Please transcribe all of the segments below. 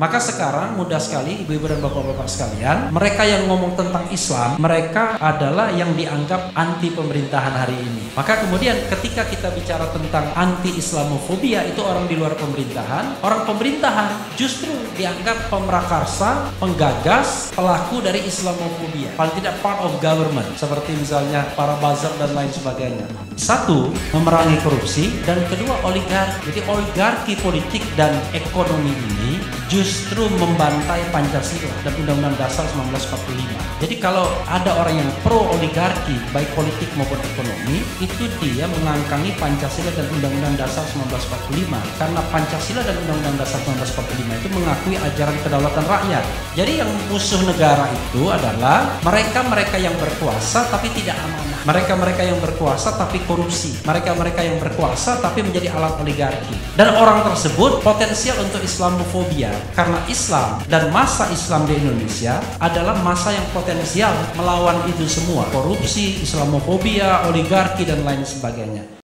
Maka sekarang mudah sekali ibu-ibu dan bapak-bapak sekalian, mereka yang ngomong tentang Islam, mereka adalah yang dianggap anti pemerintahan hari ini. Maka kemudian ketika kita bicara tentang anti Islamofobia, itu orang di luar pemerintahan. Orang pemerintahan justru dianggap pemrakarsa, penggagas, pelaku dari Islamofobia. Paling tidak part of government, seperti misalnya para buzzer dan lain sebagainya. Satu, memerangi korupsi, dan kedua oligarki. Jadi oligarki politik dan ekonomi ini justru membantai Pancasila dan Undang-Undang Dasar 1945. Jadi kalau ada orang yang pro oligarki, baik politik maupun ekonomi, itu dia mengangkangi Pancasila dan Undang-Undang Dasar 1945. Karena Pancasila dan Undang-Undang Dasar 1945 itu mengakui ajaran kedaulatan rakyat. Jadi yang musuh negara itu adalah mereka-mereka yang berkuasa tapi tidak amanah. Mereka-mereka yang berkuasa tapi korupsi. Mereka-mereka yang berkuasa tapi menjadi alat oligarki. Dan orang tersebut potensial untuk Islamofobia. Karena Islam dan masa Islam di Indonesia adalah masa yang potensial melawan itu semua. Korupsi, Islamofobia, oligarki, dan lain sebagainya.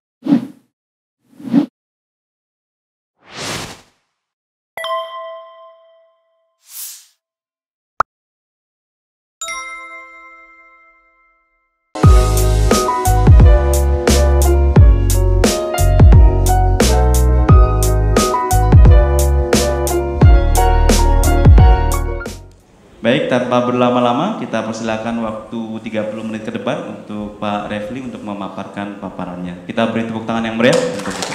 Baik, tanpa berlama-lama kita persilakan waktu 30 menit ke depan untuk Pak Refli untuk memaparkan paparannya. Kita beri tepuk tangan yang meriah untuk itu.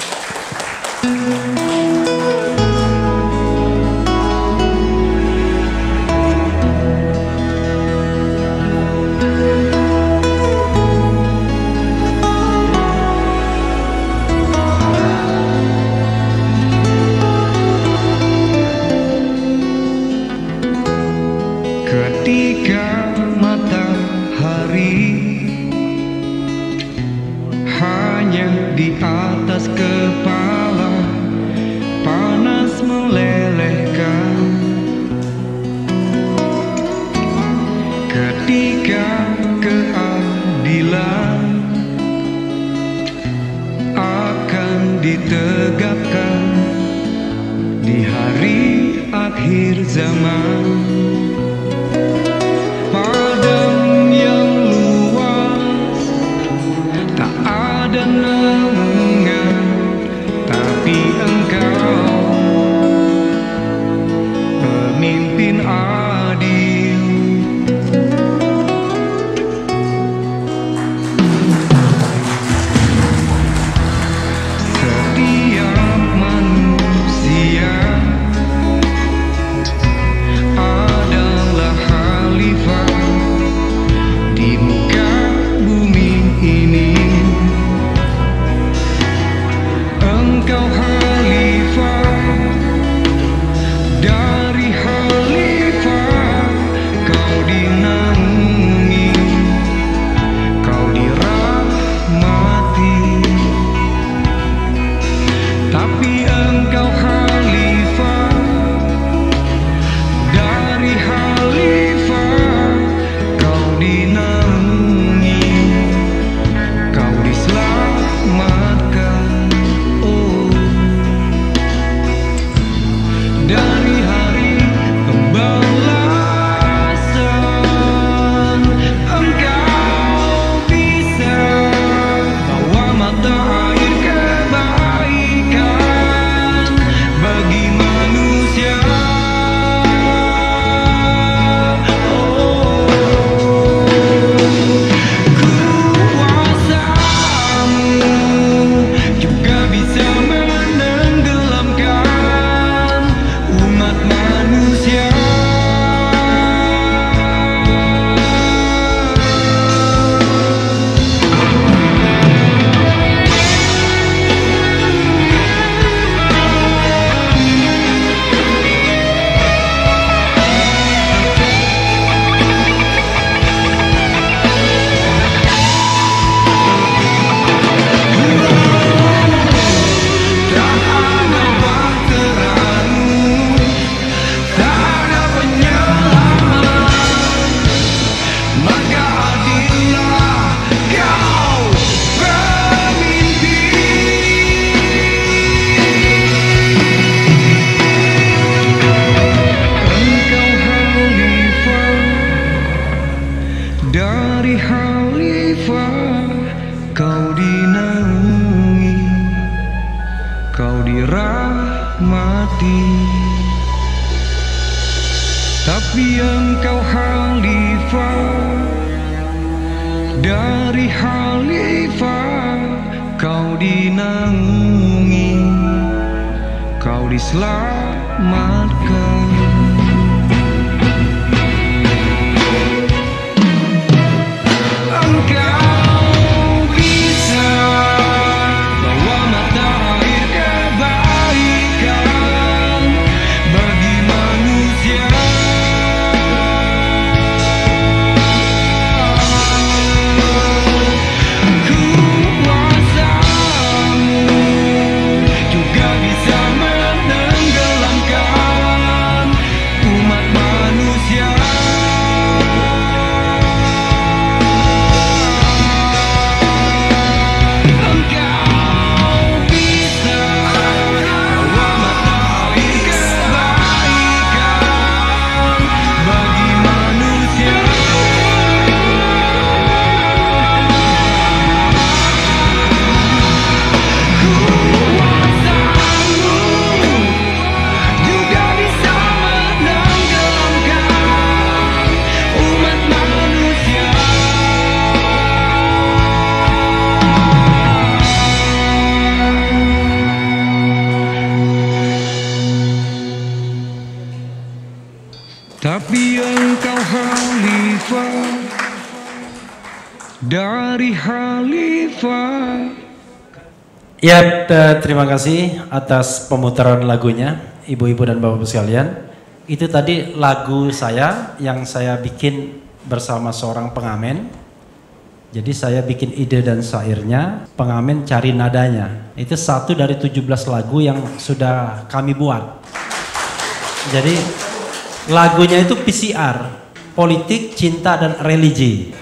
Ketika matahari hanya di atas kepala panas melelehkan, ketika keadilan akan ditegakkan di hari akhir zaman. Padam yang luas, tak ada naungan, tapi engkau pemimpin adil. Setiap manusia adalah khalifah di muka bumi ini. Engkau khalifah dari khalifah, Tapi engkau khalifah, dari khalifah kau dinaungi, kau diselamatkan. Engkau bisa bawa mata air kebaikan bagi manusia. Kuasamu juga bisa menenggelamkan umat manusia. Engkau bisa bawa mata air kebaikan bagi manusia. Kuasamu juga bisa menenggelamkan umat manusia. Tapi engkau khalifah, dari khalifah. Ya, terima kasih atas pemutaran lagunya, ibu-ibu dan bapak-bapak sekalian. Itu tadi lagu saya yang saya bikin bersama seorang pengamen. Jadi saya bikin ide dan syairnya, pengamen cari nadanya. Itu satu dari 17 lagu yang sudah kami buat. Jadi lagunya itu PCR, politik, cinta, dan religi.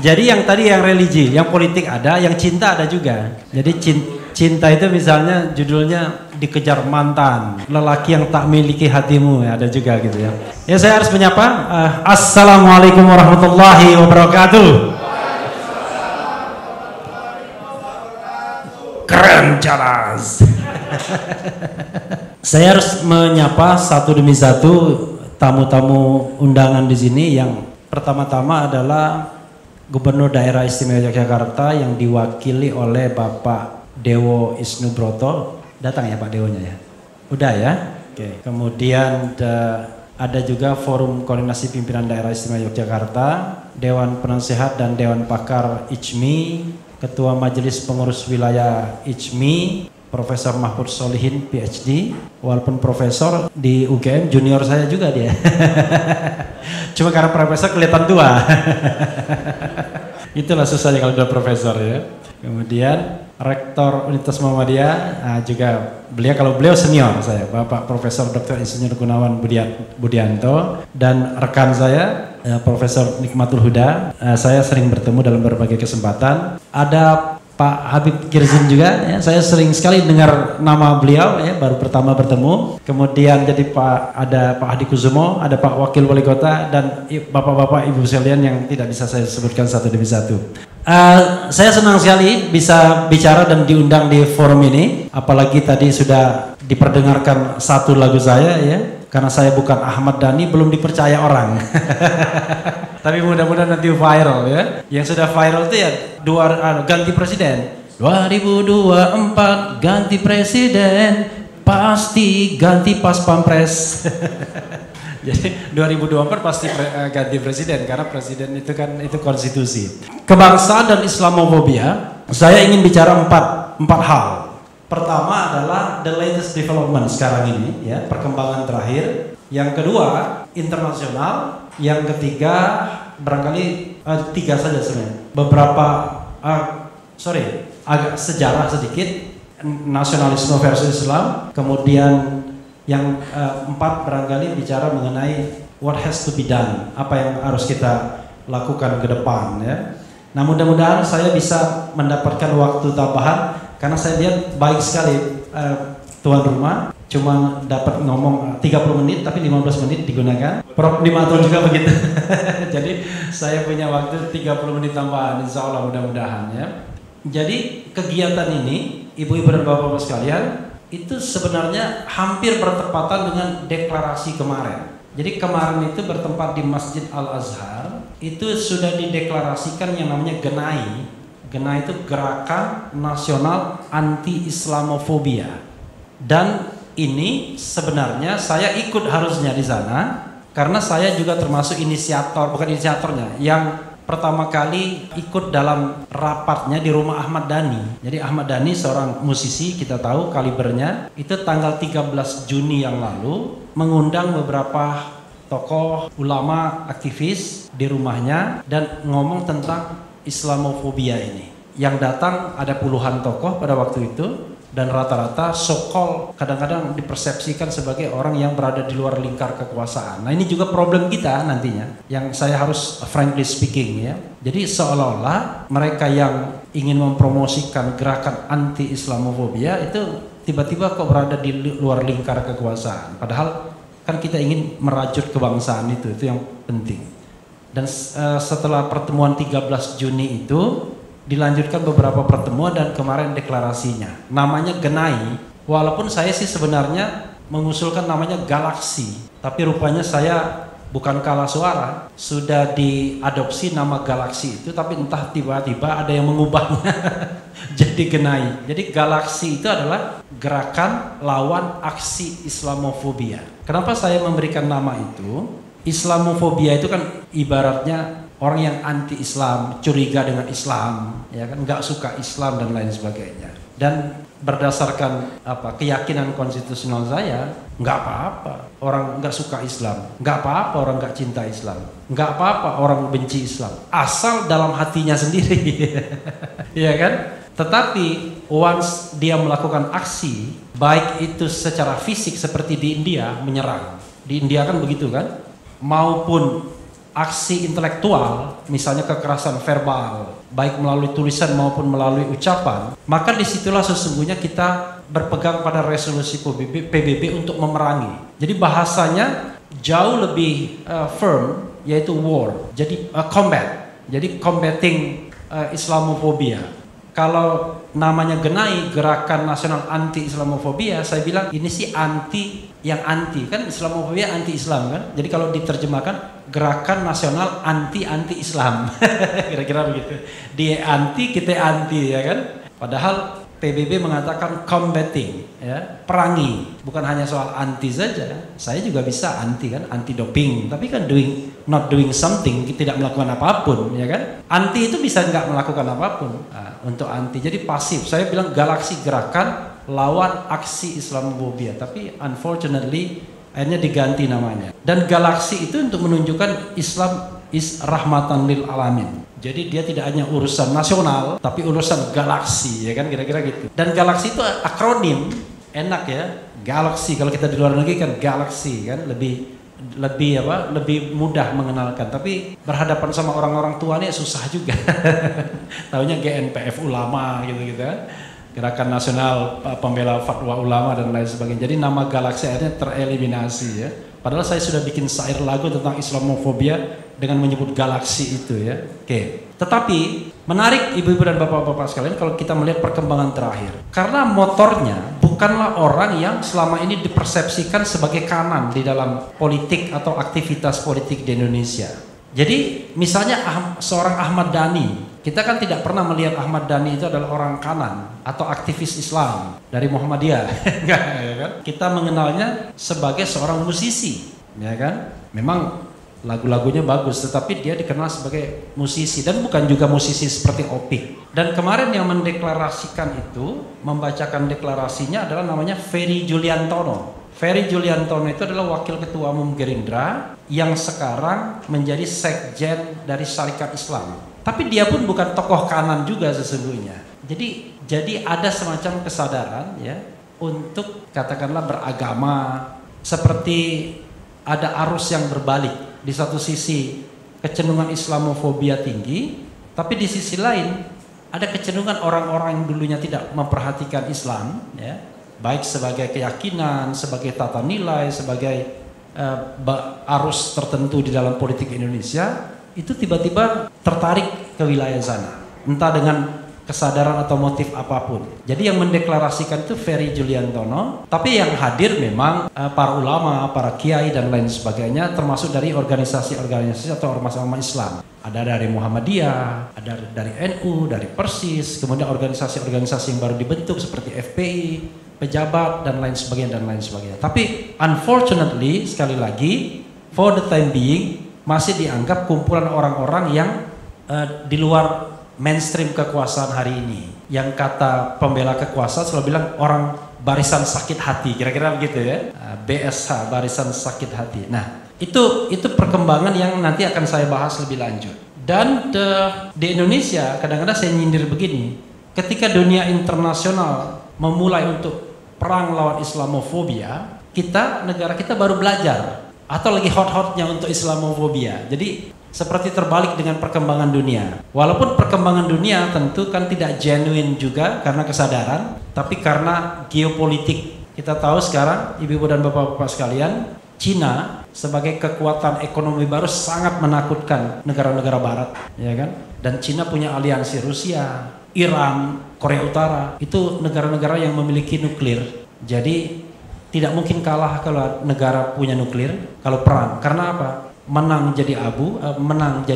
Jadi yang tadi yang religi, yang politik ada, yang cinta ada juga. Jadi cinta itu misalnya judulnya dikejar mantan, lelaki yang tak miliki hatimu, ya, ada juga gitu ya. Ya saya harus menyapa, Assalamualaikum warahmatullahi wabarakatuh. Keren jelas. Saya harus menyapa satu demi satu tamu-tamu undangan di sini. Yang pertama-tama adalah Gubernur Daerah Istimewa Yogyakarta yang diwakili oleh Bapak Dewo Isnubroto. Datang ya Pak Dewonya ya? Udah ya? Oke. Kemudian ada juga Forum Koordinasi Pimpinan Daerah Istimewa Yogyakarta, Dewan Penasehat dan Dewan Pakar ICMI, Ketua Majelis Pengurus Wilayah ICMI, Profesor Mahfud Solihin PhD, walaupun profesor di UGM, junior saya juga dia. Cuma karena profesor kelihatan tua. Itulah susahnya kalau udah profesor ya. Kemudian Rektor Universitas Muhammadiyah, juga kalau beliau senior saya, Bapak Profesor Dr. Insinyur Gunawan Budianto, dan rekan saya Profesor Nikmatul Huda. Saya sering bertemu dalam berbagai kesempatan. Ada Pak Habib Girzin juga, ya, saya sering sekali dengar nama beliau, ya, baru pertama bertemu. Kemudian jadi ada Pak Hadi Kusumo, ada Pak Wakil Wali Kota, dan bapak-bapak ibu sekalian yang tidak bisa saya sebutkan satu demi satu. Saya senang sekali bisa bicara dan diundang di forum ini, apalagi tadi sudah diperdengarkan satu lagu saya, ya, karena saya bukan Ahmad Dhani, belum dipercaya orang. Tapi mudah-mudahan nanti viral ya. Yang sudah viral itu ya ganti presiden. 2024 ganti presiden, pasti ganti pas pampres. Jadi 2024 pasti ganti presiden, karena presiden itu kan itu konstitusi. Kebangsaan dan Islamofobia, saya ingin bicara empat hal. Pertama adalah the latest development sekarang ini, ya, perkembangan terakhir. Yang kedua, internasional. Yang ketiga, barangkali tiga saja sebenarnya. Agak sejarah sedikit, nasionalisme versus Islam. Kemudian yang empat barangkali bicara mengenai what has to be done, apa yang harus kita lakukan ke depan, ya. Nah, mudah-mudahan saya bisa mendapatkan waktu tambahan, karena saya lihat baik sekali tuan rumah cuma dapat ngomong 30 menit tapi 15 menit digunakan. Prof Nimatul juga begitu. Jadi saya punya waktu 30 menit tambahan, insya Allah, mudah-mudahan ya. Jadi kegiatan ini, ibu-ibu dan bapak-bapak sekalian, itu sebenarnya hampir bertepatan dengan deklarasi kemarin. Jadi kemarin itu bertempat di Masjid Al-Azhar, itu sudah dideklarasikan yang namanya GENAI. GENAI itu Gerakan Nasional Anti-Islamofobia. Dan ini sebenarnya saya ikut harusnya di sana, karena saya juga termasuk inisiator, bukan inisiatornya, yang pertama kali ikut dalam rapatnya di rumah Ahmad Dhani. Jadi Ahmad Dhani seorang musisi, kita tahu kalibernya, itu tanggal 13 Juni yang lalu mengundang beberapa tokoh, ulama, aktivis di rumahnya dan ngomong tentang Islamofobia ini. Yang datang ada puluhan tokoh pada waktu itu, dan rata-rata so-called kadang-kadang dipersepsikan sebagai orang yang berada di luar lingkar kekuasaan. Nah, ini juga problem kita nantinya, yang saya harus frankly speaking ya. Jadi seolah-olah mereka yang ingin mempromosikan gerakan anti-Islamofobia itu tiba-tiba kok berada di luar lingkar kekuasaan. Padahal kan kita ingin merajut kebangsaan, itu yang penting. Dan setelah pertemuan 13 Juni itu dilanjutkan beberapa pertemuan dan kemarin deklarasinya. Namanya GENAI, walaupun saya sih sebenarnya mengusulkan namanya Galaksi, tapi rupanya saya bukan kalah suara, sudah diadopsi nama Galaksi itu, tapi entah tiba-tiba ada yang mengubahnya jadi GENAI. Jadi Galaksi itu adalah Gerakan Lawan Aksi Islamofobia. Kenapa saya memberikan nama itu? Islamofobia itu kan ibaratnya orang yang anti-Islam, curiga dengan Islam, ya kan, nggak suka Islam dan lain sebagainya. Dan berdasarkan keyakinan konstitusional saya, nggak apa-apa orang nggak suka Islam, nggak apa-apa orang nggak cinta Islam, nggak apa-apa orang benci Islam, asal dalam hatinya sendiri, ya kan. Tetapi once dia melakukan aksi, baik itu secara fisik seperti di India menyerang, di India kan begitu kan, maupun aksi intelektual, misalnya kekerasan verbal, baik melalui tulisan maupun melalui ucapan, maka disitulah sesungguhnya kita berpegang pada resolusi PBB untuk memerangi. Jadi bahasanya jauh lebih firm, yaitu war, jadi combat, jadi combating Islamofobia. Kalau namanya GENAI, Gerakan Nasional Anti-Islamofobia, saya bilang ini sih anti yang anti, kan Islamofobia anti-Islam kan. Jadi kalau diterjemahkan Gerakan Nasional Anti-Islam, kira-kira begitu. Dia anti, kita anti, ya kan. Padahal PBB mengatakan combating, ya, perangi. Bukan hanya soal anti saja, saya juga bisa anti kan, anti doping, tapi kan not doing something, tidak melakukan apapun, ya kan. Anti itu bisa nggak melakukan apapun. Nah, untuk anti, jadi pasif. Saya bilang Galaksi Gerakan Lawan Aksi Islamofobia, tapi unfortunately akhirnya diganti namanya. Dan Galaksi itu untuk menunjukkan Islam is rahmatan lil alamin. Jadi dia tidak hanya urusan nasional, tapi urusan galaksi, ya kan, kira-kira gitu. Dan galaksi itu akronim, enak ya. Galaksi, kalau kita di luar negeri kan galaksi kan lebih mudah mengenalkan. Tapi berhadapan sama orang-orang tua ini susah juga. Taunya GNPF ulama gitu-gitu kan. Gerakan Nasional Pembela Fatwa Ulama dan lain sebagainya. Jadi nama galaksi akhirnya tereliminasi ya. Padahal saya sudah bikin syair lagu tentang Islamofobia dengan menyebut galaksi itu ya. Oke. Tetapi menarik ibu-ibu dan bapak-bapak sekalian kalau kita melihat perkembangan terakhir. Karena motornya bukanlah orang yang selama ini dipersepsikan sebagai kanan di dalam politik atau aktivitas politik di Indonesia. Jadi misalnya seorang Ahmad Dhani, kita kan tidak pernah melihat Ahmad Dhani itu adalah orang kanan atau aktivis Islam dari Muhammadiyah. Enggak, ya kan? Kita mengenalnya sebagai seorang musisi, ya kan? Memang lagu-lagunya bagus, tetapi dia dikenal sebagai musisi dan bukan juga musisi seperti Opik. Dan kemarin yang mendeklarasikan itu, membacakan deklarasinya adalah namanya Ferry Juliantono. Ferry Juliantono itu adalah wakil ketua umum Gerindra yang sekarang menjadi sekjen dari Syarikat Islam. Tapi dia pun bukan tokoh kanan juga sesungguhnya. Jadi ada semacam kesadaran ya untuk katakanlah beragama, seperti ada arus yang berbalik. Di satu sisi kecenderungan Islamofobia tinggi, tapi di sisi lain ada kecenderungan orang-orang yang dulunya tidak memperhatikan Islam ya, baik sebagai keyakinan, sebagai tata nilai, sebagai arus tertentu di dalam politik Indonesia, itu tiba-tiba tertarik ke wilayah sana. Entah dengan kesadaran atau motif apapun. Jadi yang mendeklarasikan itu Ferry Juliantono, tapi yang hadir memang para ulama, para kiai dan lain sebagainya, termasuk dari organisasi-organisasi atau ormas-ormas Islam. Ada dari Muhammadiyah, ada dari NU, dari Persis, kemudian organisasi-organisasi yang baru dibentuk seperti FPI, pejabat dan lain sebagainya dan lain sebagainya. Tapi unfortunately sekali lagi for the time being masih dianggap kumpulan orang-orang yang di luar mainstream kekuasaan hari ini. Yang kata pembela kekuasaan selalu bilang orang barisan sakit hati, kira-kira begitu ya. BSH, barisan sakit hati. Nah, itu perkembangan yang nanti akan saya bahas lebih lanjut. Dan di Indonesia kadang-kadang saya nyindir begini, ketika dunia internasional memulai untuk perang lawan Islamofobia, negara kita baru belajar atau lagi hot-hotnya untuk Islamofobia. Jadi seperti terbalik dengan perkembangan dunia. Walaupun perkembangan dunia tentu kan tidak genuine juga karena kesadaran, tapi karena geopolitik. Kita tahu sekarang, ibu-ibu dan bapak-bapak sekalian, Cina sebagai kekuatan ekonomi baru sangat menakutkan negara-negara barat, ya kan? Dan Cina punya aliansi Rusia, Iran, Korea Utara, itu negara-negara yang memiliki nuklir. Jadi tidak mungkin kalah kalau negara punya nuklir kalau perang. Karena apa? Menang jadi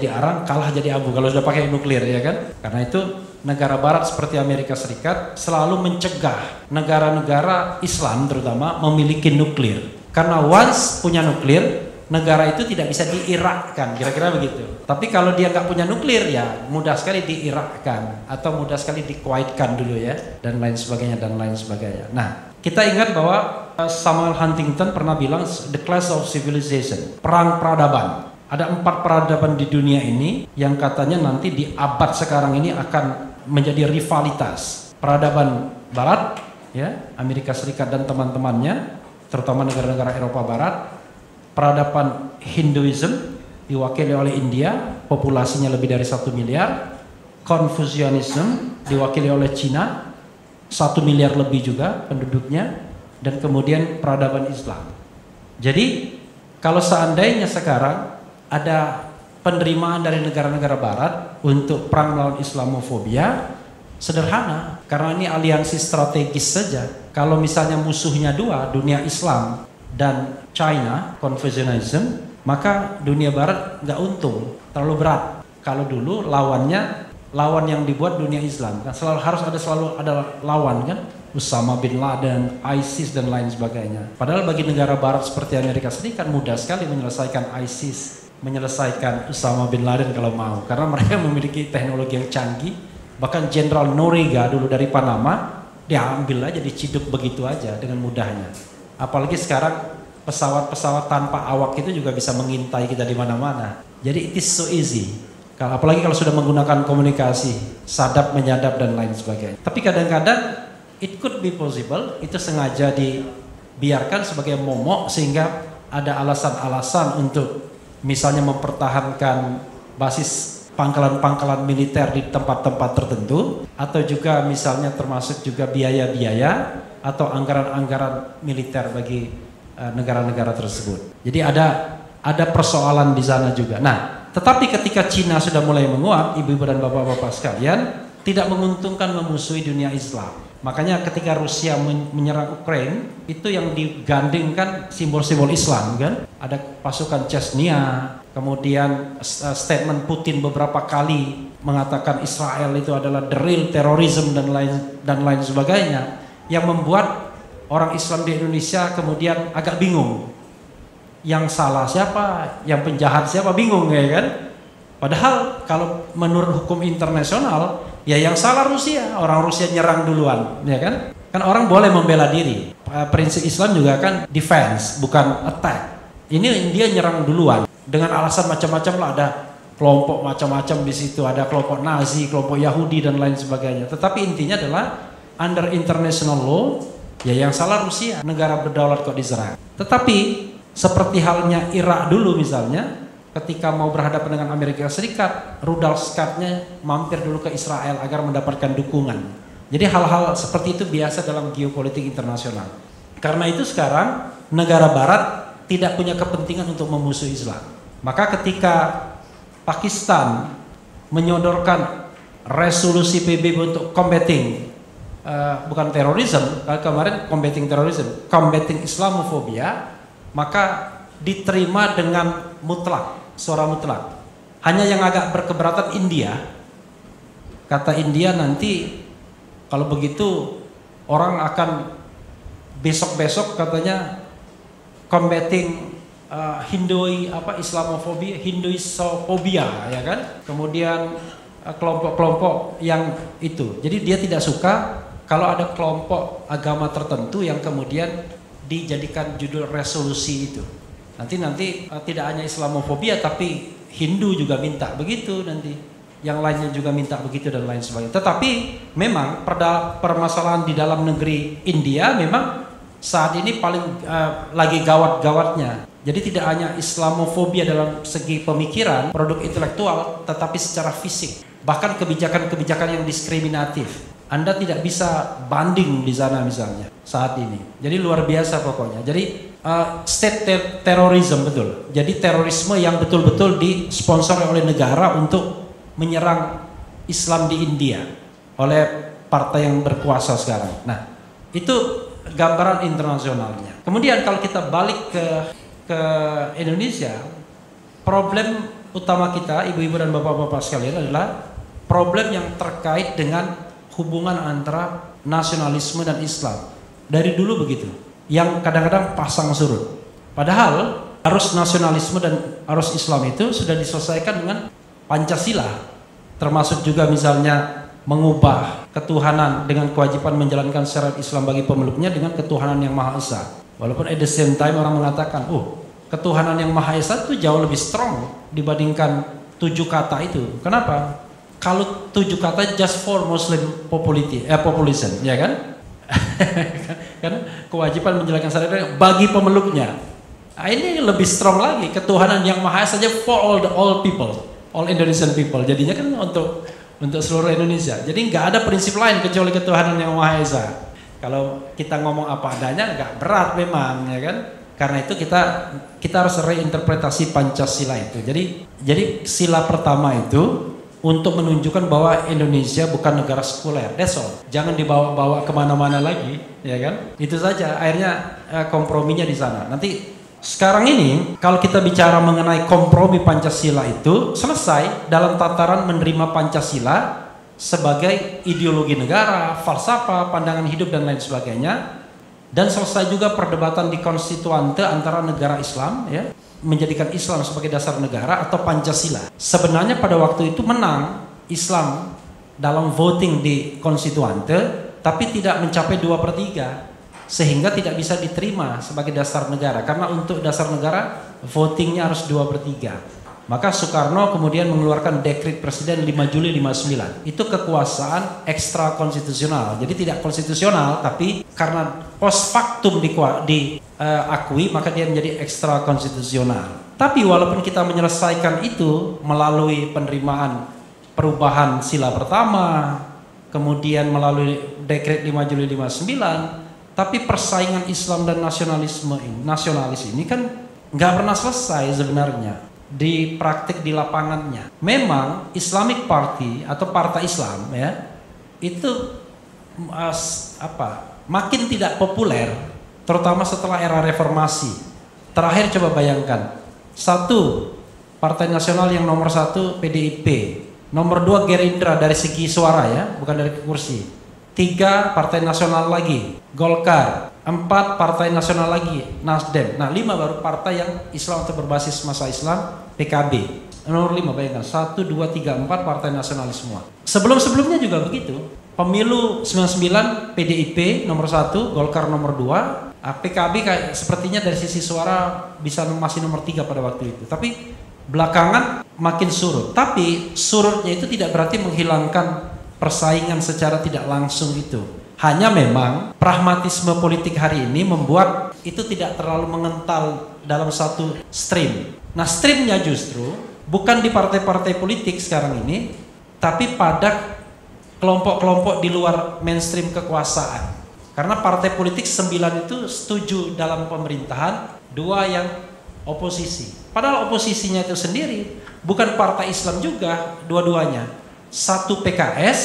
arang, kalah jadi abu kalau sudah pakai nuklir, ya kan? Karena itu negara barat seperti Amerika Serikat selalu mencegah negara-negara Islam terutama memiliki nuklir. Karena once punya nuklir, negara itu tidak bisa diirakkan, kira-kira begitu. Tapi kalau dia nggak punya nuklir, ya mudah sekali diirakkan atau mudah sekali dikuaitkan dulu ya, dan lain sebagainya dan lain sebagainya. Nah, kita ingat bahwa Samuel Huntington pernah bilang The Clash of Civilization, perang peradaban. Ada 4 peradaban di dunia ini yang katanya nanti di abad sekarang ini akan menjadi rivalitas. Peradaban Barat, ya, Amerika Serikat dan teman-temannya, terutama negara-negara Eropa Barat. Peradaban Hinduism diwakili oleh India, populasinya lebih dari 1 miliar. Confucianism diwakili oleh Cina, 1 miliar lebih juga penduduknya. Dan kemudian peradaban Islam. Jadi kalau seandainya sekarang ada penerimaan dari negara-negara Barat untuk perang melawan Islamofobia, sederhana, karena ini aliansi strategis saja. Kalau misalnya musuhnya 2, dunia Islam dan China, Confucianism, maka dunia Barat nggak untung, terlalu berat. Kalau dulu lawan yang dibuat dunia Islam, kan harus selalu ada lawan kan. Osama bin Laden, ISIS dan lain sebagainya. Padahal bagi negara barat seperti Amerika Serikat mudah sekali menyelesaikan ISIS, menyelesaikan Osama bin Laden kalau mau, karena mereka memiliki teknologi yang canggih. Bahkan Jenderal Noriega dulu dari Panama diambil aja, diciduk begitu aja dengan mudahnya. Apalagi sekarang pesawat-pesawat tanpa awak itu juga bisa mengintai kita di mana-mana. Jadi it is so easy. Apalagi kalau sudah menggunakan komunikasi, sadap menyadap dan lain sebagainya. Tapi kadang-kadang it could be possible, itu sengaja dibiarkan sebagai momok sehingga ada alasan-alasan untuk misalnya mempertahankan basis pangkalan-pangkalan militer di tempat-tempat tertentu, atau juga misalnya termasuk juga biaya-biaya atau anggaran-anggaran militer bagi negara-negara tersebut. Jadi ada persoalan di sana juga. Nah, tetapi ketika Cina sudah mulai menguat, ibu-ibu dan bapak-bapak sekalian, tidak menguntungkan memusuhi dunia Islam. Makanya ketika Rusia menyerang Ukraina, itu yang digandingkan simbol-simbol Islam kan. Ada pasukan Chechnya, kemudian statement Putin beberapa kali mengatakan Israel itu adalah the real terrorism dan lain sebagainya, yang membuat orang Islam di Indonesia kemudian agak bingung. Yang salah siapa, yang penjahat siapa, bingung ya kan. Padahal kalau menurut hukum internasional, ya yang salah Rusia, orang Rusia nyerang duluan, ya kan? Kan orang boleh membela diri. Prinsip Islam juga kan defense, bukan attack. Ini dia nyerang duluan dengan alasan macam-macam lah, ada kelompok macam-macam di situ, ada kelompok Nazi, kelompok Yahudi dan lain sebagainya. Tetapi intinya adalah under international law, ya yang salah Rusia, negara berdaulat kok diserang. Tetapi seperti halnya Irak dulu misalnya, ketika mau berhadapan dengan Amerika Serikat, rudal skatnya mampir dulu ke Israel agar mendapatkan dukungan. Jadi hal-hal seperti itu biasa dalam geopolitik internasional. Karena itu sekarang negara Barat tidak punya kepentingan untuk memusuhi Islam. Maka ketika Pakistan menyodorkan resolusi PBB untuk combating bukan terorisme, kemarin combating terorisme, combating Islamophobia, maka diterima dengan mutlak, suara mutlak. Hanya yang agak berkeberatan India. Kata India nanti kalau begitu orang akan besok-besok katanya combating Hinduisophobia, ya kan? Kemudian kelompok-kelompok yang itu. Jadi dia tidak suka kalau ada kelompok agama tertentu yang kemudian dijadikan judul resolusi itu. Nanti tidak hanya Islamophobia tapi Hindu juga minta begitu nanti. Yang lainnya juga minta begitu dan lain sebagainya. Tetapi memang permasalahan di dalam negeri India memang saat ini paling lagi gawat-gawatnya. Jadi tidak hanya Islamophobia dalam segi pemikiran, produk intelektual, tetapi secara fisik. Bahkan kebijakan-kebijakan yang diskriminatif. Anda tidak bisa banding di sana misalnya saat ini. Jadi luar biasa pokoknya. Jadi state terrorism betul. Jadi terorisme yang betul-betul disponsori oleh negara untuk menyerang Islam di India oleh partai yang berkuasa sekarang. Nah, itu gambaran internasionalnya. Kemudian kalau kita balik ke Indonesia, problem utama kita, ibu-ibu dan bapak-bapak sekalian, adalah problem yang terkait dengan hubungan antara nasionalisme dan Islam. Dari dulu begitu, yang kadang-kadang pasang surut. Padahal arus nasionalisme dan arus Islam itu sudah diselesaikan dengan Pancasila, termasuk juga misalnya mengubah ketuhanan dengan kewajiban menjalankan syariat Islam bagi pemeluknya dengan ketuhanan yang Maha Esa. Walaupun at the same time orang mengatakan, ketuhanan yang Maha Esa itu jauh lebih strong dibandingkan 7 kata itu. Kenapa? Kalau 7 kata just for Muslim population, ya kan? Karena kewajiban menjalankan syariat bagi pemeluknya. Nah, ini lebih strong lagi, ketuhanan yang Maha Esa saja for all people, all Indonesian people. Jadinya kan untuk seluruh Indonesia. Jadi nggak ada prinsip lain kecuali ketuhanan yang Maha Esa. Kalau kita ngomong apa adanya nggak berat memang, ya kan? Karena itu kita harus reinterpretasi Pancasila itu. Jadi sila pertama itu untuk menunjukkan bahwa Indonesia bukan negara sekuler. That's all. Jangan dibawa-bawa kemana-mana lagi, ya kan? Itu saja. Akhirnya komprominya di sana. Nanti sekarang ini kalau kita bicara mengenai kompromi Pancasila itu selesai dalam tataran menerima Pancasila sebagai ideologi negara, falsafah, pandangan hidup dan lain sebagainya. Dan selesai juga perdebatan di konstituante antara negara Islam, ya, menjadikan Islam sebagai dasar negara atau Pancasila. Sebenarnya pada waktu itu menang Islam dalam voting di konstituante, tapi tidak mencapai 2/3, sehingga tidak bisa diterima sebagai dasar negara. Karena untuk dasar negara votingnya harus 2/3. Maka Soekarno kemudian mengeluarkan dekret presiden 5 Juli 59. Itu kekuasaan ekstra konstitusional. Jadi tidak konstitusional, tapi karena post factum diakui, maka dia menjadi ekstra konstitusional. Tapi walaupun kita menyelesaikan itu melalui penerimaan perubahan sila pertama, kemudian melalui dekret 5 Juli 59, tapi persaingan Islam dan nasionalis ini kan nggak pernah selesai sebenarnya di praktik di lapangannya. Memang Islamic Party atau Partai Islam, ya, itu makin tidak populer, terutama setelah era reformasi. Terakhir coba bayangkan, 1 Partai Nasional yang nomor 1 PDIP, nomor 2 Gerindra dari segi suara, ya, bukan dari kursi. 3 Partai Nasional lagi Golkar, 4 Partai Nasional lagi Nasdem. Nah 5 baru partai yang Islam atau berbasis masa Islam, PKB. Nomor 5 bayangkan, 1, 2, 3, 4 Partai Nasionalis semua. Sebelumnya juga begitu. Pemilu 99 PDIP nomor 1, Golkar nomor 2, PKB kayak sepertinya dari sisi suara bisa masih nomor 3 pada waktu itu. Tapi belakangan makin surut. Tapi surutnya itu tidak berarti menghilangkan persaingan secara tidak langsung itu. Hanya memang pragmatisme politik hari ini membuat itu tidak terlalu mengental dalam satu stream. Nah streamnya justru bukan di partai-partai politik sekarang ini, tapi pada kelompok-kelompok di luar mainstream kekuasaan. Karena partai politik 9 itu setuju dalam pemerintahan, 2 yang oposisi. Padahal oposisinya itu sendiri bukan partai Islam juga dua-duanya. satu PKS,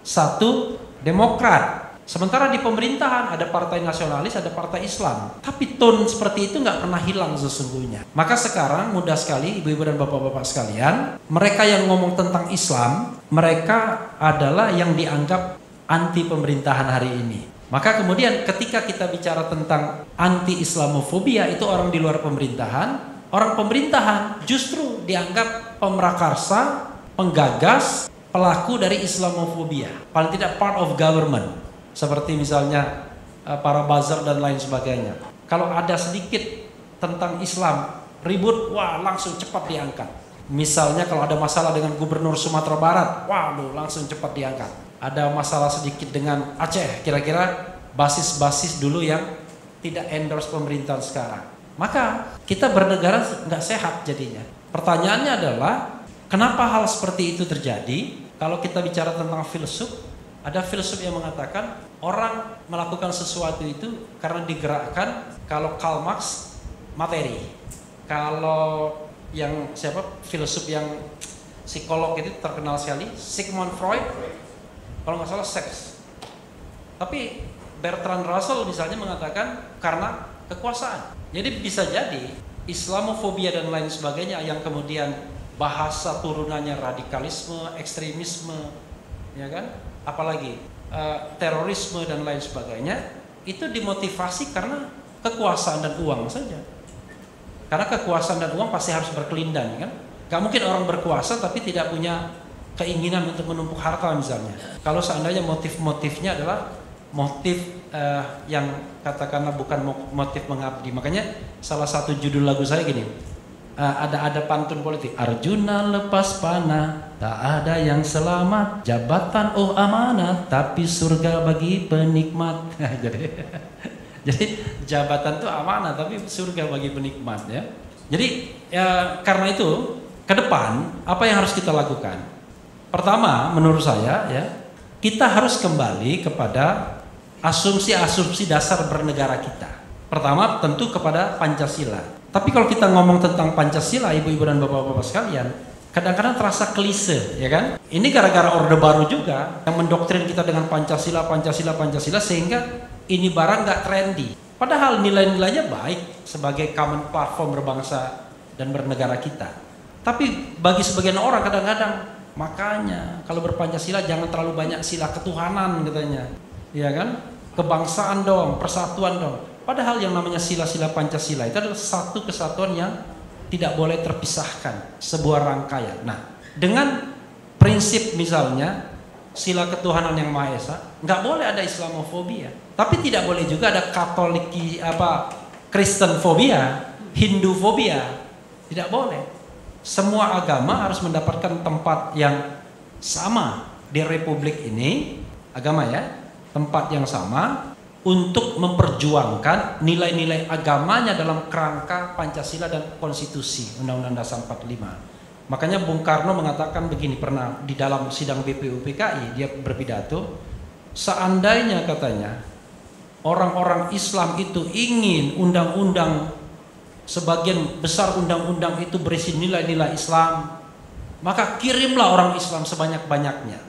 satu Demokrat. Sementara di pemerintahan ada partai nasionalis, ada partai Islam. Tapi tone seperti itu nggak pernah hilang sesungguhnya. Maka sekarang mudah sekali ibu-ibu dan bapak-bapak sekalian, mereka yang ngomong tentang Islam, mereka adalah yang dianggap anti pemerintahan hari ini. Maka kemudian ketika kita bicara tentang anti Islamofobia, itu orang di luar pemerintahan. Orang pemerintahan justru dianggap pemrakarsa, penggagas, pelaku dari Islamofobia. Paling tidak part of government. Seperti misalnya para buzzer dan lain sebagainya. Kalau ada sedikit tentang Islam, ribut, wah langsung cepat diangkat. Misalnya kalau ada masalah dengan Gubernur Sumatera Barat, waduh langsung cepat diangkat. Ada masalah sedikit dengan Aceh, kira-kira basis-basis dulu yang tidak endorse pemerintahan sekarang. Maka kita bernegara nggak sehat jadinya. Pertanyaannya adalah, kenapa hal seperti itu terjadi? Kalau kita bicara tentang filsuf, ada filsuf yang mengatakan orang melakukan sesuatu itu karena digerakkan. Kalau Karl Marx, materi. Kalau yang siapa filsuf yang psikolog itu terkenal sekali, Sigmund Freud, kalau nggak salah seks. Tapi Bertrand Russell misalnya mengatakan karena kekuasaan. Jadi bisa jadi Islamofobia dan lain sebagainya yang kemudian bahasa turunannya radikalisme, ekstremisme, ya kan? Apalagi terorisme dan lain sebagainya, itu dimotivasi karena kekuasaan dan uang saja. Karena kekuasaan dan uang pasti harus berkelindan, kan? Gak mungkin orang berkuasa tapi tidak punya keinginan untuk menumpuk harta misalnya. Kalau seandainya motif-motifnya adalah motif yang katakanlah bukan motif mengabdi. Makanya salah satu judul lagu saya gini, ada pantun politik. Arjuna lepas panah, tak ada yang selamat. Jabatan oh amanat, tapi surga bagi penikmat. Jadi jabatan itu amanah, tapi surga bagi penikmat, ya. Jadi karena itu ke depan apa yang harus kita lakukan? Pertama, menurut saya, ya, kita harus kembali kepada asumsi-asumsi dasar bernegara kita. Pertama, tentu kepada Pancasila. Tapi kalau kita ngomong tentang Pancasila, ibu-ibu dan bapak-bapak sekalian, kadang-kadang terasa klise, ya kan? Ini gara-gara Orde Baru juga yang mendoktrin kita dengan Pancasila, sehingga ini barang nggak trendy. Padahal nilai-nilainya baik sebagai common platform berbangsa dan bernegara kita. Tapi bagi sebagian orang kadang-kadang, makanya kalau berpancasila jangan terlalu banyak sila ketuhanan katanya, ya kan? Kebangsaan dong, persatuan dong. Padahal yang namanya sila-sila Pancasila itu adalah satu kesatuan yang tidak boleh terpisahkan, sebuah rangkaian. Nah, dengan prinsip misalnya sila ketuhanan yang Maha Esa, nggak boleh ada Islamofobia. Tapi tidak boleh juga ada Kristenfobia, Hindufobia. Tidak boleh. Semua agama harus mendapatkan tempat yang sama di Republik ini, agama ya, tempat yang sama untuk memperjuangkan nilai-nilai agamanya dalam kerangka Pancasila dan Konstitusi Undang-Undang Dasar 45. Makanya Bung Karno mengatakan begini, pernah di dalam sidang BPUPKI dia berpidato, seandainya katanya orang-orang Islam itu ingin undang-undang, sebagian besar undang-undang itu berisi nilai-nilai Islam, maka kirimlah orang Islam sebanyak-banyaknya.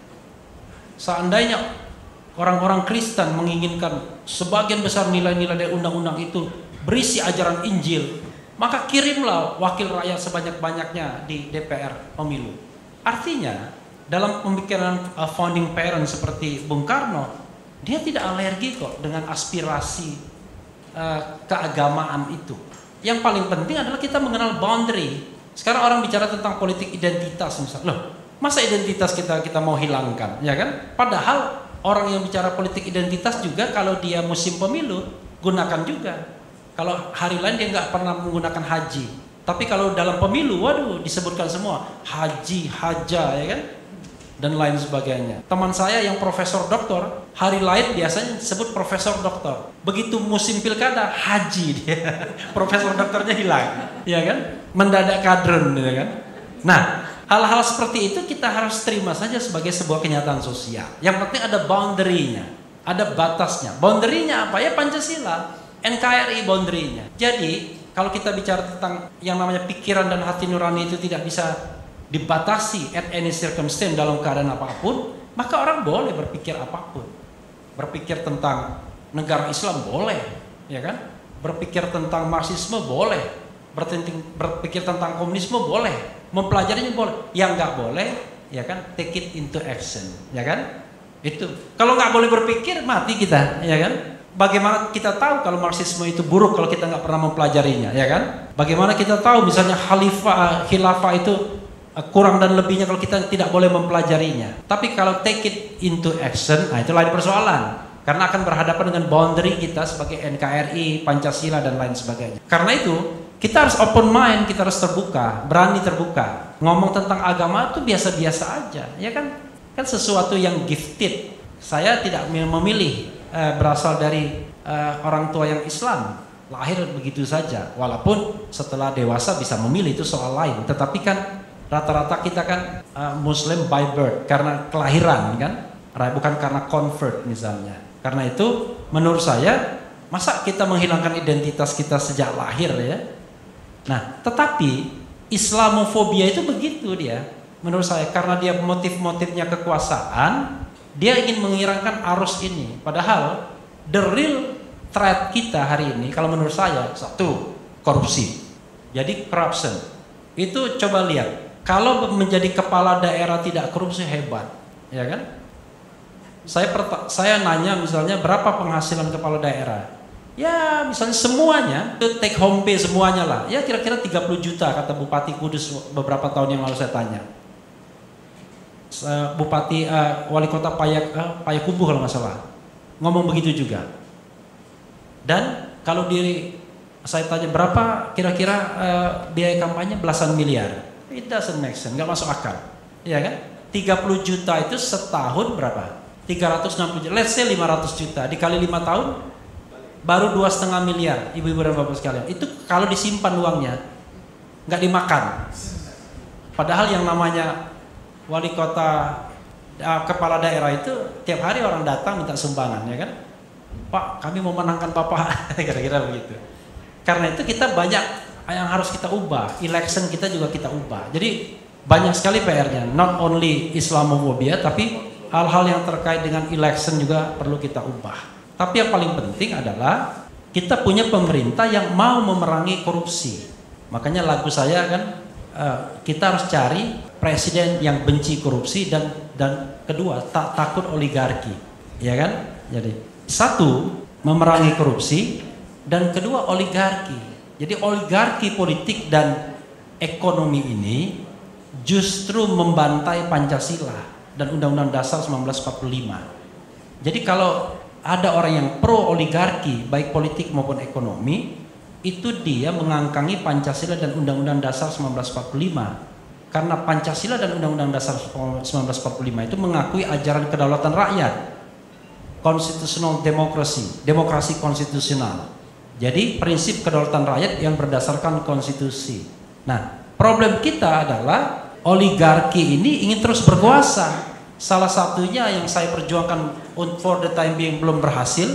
Seandainya orang-orang Kristen menginginkan sebagian besar nilai-nilai dari undang-undang itu berisi ajaran Injil, maka kirimlah wakil rakyat sebanyak-banyaknya di DPR pemilu. Artinya dalam pemikiran founding parents seperti Bung Karno, dia tidak alergi kok dengan aspirasi keagamaan itu. Yang paling penting adalah kita mengenal boundary. Sekarang orang bicara tentang politik identitas misalnya. Loh, masa identitas kita mau hilangkan, ya kan? Padahal orang yang bicara politik identitas juga kalau dia musim pemilu gunakan juga. Kalau hari lain dia nggak pernah menggunakan haji. Tapi kalau dalam pemilu, waduh, disebutkan semua haji, haja, ya kan? Dan lain sebagainya. Teman saya yang profesor doktor, hari lain biasanya disebut profesor doktor. Begitu musim pilkada, haji dia. Profesor doktornya hilang, ya kan? Mendadak kadrun, ya kan? Nah, hal-hal seperti itu kita harus terima saja sebagai sebuah kenyataan sosial. Yang penting ada boundary-nya, ada batasnya. Boundary-nya apa? Ya Pancasila, NKRI boundary-nya. Jadi, kalau kita bicara tentang yang namanya pikiran dan hati nurani itu tidak bisa dibatasi at any circumstance dalam keadaan apapun, maka orang boleh berpikir apapun. Berpikir tentang negara Islam boleh, ya kan? Berpikir tentang Marxisme boleh, berpikir tentang komunisme boleh, mempelajarinya boleh. Yang nggak boleh, ya kan? Take it into action, ya kan? Itu. Kalau nggak boleh berpikir, mati kita, ya kan? Bagaimana kita tahu kalau Marxisme itu buruk kalau kita nggak pernah mempelajarinya, ya kan? Bagaimana kita tahu misalnya khilafah itu kurang dan lebihnya kalau kita tidak boleh mempelajarinya. Tapi kalau take it into action, nah itu lain persoalan. Karena akan berhadapan dengan boundary kita sebagai NKRI, Pancasila dan lain sebagainya. Karena itu kita harus open mind, kita harus terbuka, berani terbuka. Ngomong tentang agama itu biasa-biasa aja, ya kan? Kan sesuatu yang gifted. Saya tidak memilih berasal dari orang tua yang Islam, lahir begitu saja. Walaupun setelah dewasa bisa memilih, itu soal lain. Tetapi kan rata-rata kita kan Muslim by birth, karena kelahiran kan, bukan karena convert misalnya. Karena itu menurut saya, masa kita menghilangkan identitas kita sejak lahir ya. Nah, tetapi Islamofobia itu begitu dia, menurut saya, karena dia motif-motifnya kekuasaan. Dia ingin menghilangkan arus ini. Padahal the real threat kita hari ini, kalau menurut saya, satu, korupsi. Jadi corruption. Itu coba lihat. Kalau menjadi kepala daerah tidak korupsi, hebat, ya kan? Saya nanya misalnya berapa penghasilan kepala daerah? Ya misalnya semuanya, take home pay semuanya lah. Ya kira-kira 30 juta kata Bupati Kudus beberapa tahun yang lalu saya tanya. Bupati Wali Kota Payakumbuh kalau nggak salah ngomong begitu juga. Dan kalau saya tanya berapa kira-kira biaya kampanye, belasan miliar. It doesn't make sense, nggak masuk akal, ya kan? 30 juta itu setahun berapa? 360 juta, let's say 500 juta dikali 5 tahun baru 2,5 miliar, ibu-ibu dan bapak sekalian. Itu kalau disimpan uangnya, nggak dimakan. Padahal yang namanya wali kota, kepala daerah itu tiap hari orang datang minta sumbangan, ya kan? Pak, kami mau menangkan Bapak, kira-kira begitu. Karena itu kita banyak yang harus kita ubah, election kita juga kita ubah. Jadi banyak sekali PR-nya, not only Islamofobia, tapi hal-hal yang terkait dengan election juga perlu kita ubah. Tapi yang paling penting adalah kita punya pemerintah yang mau memerangi korupsi. Makanya lagu saya kan, kita harus cari presiden yang benci korupsi dan kedua tak takut oligarki, ya kan? Jadi satu, memerangi korupsi, dan kedua oligarki. Jadi oligarki politik dan ekonomi ini justru membantai Pancasila dan Undang-Undang Dasar 1945. Jadi kalau ada orang yang pro oligarki baik politik maupun ekonomi, itu dia mengangkangi Pancasila dan Undang-Undang Dasar 1945. Karena Pancasila dan Undang-Undang Dasar 1945 itu mengakui ajaran kedaulatan rakyat, constitutional democracy, demokrasi konstitusional. Jadi prinsip kedaulatan rakyat yang berdasarkan konstitusi. Nah, problem kita adalah oligarki ini ingin terus berkuasa. Salah satunya yang saya perjuangkan for the time being belum berhasil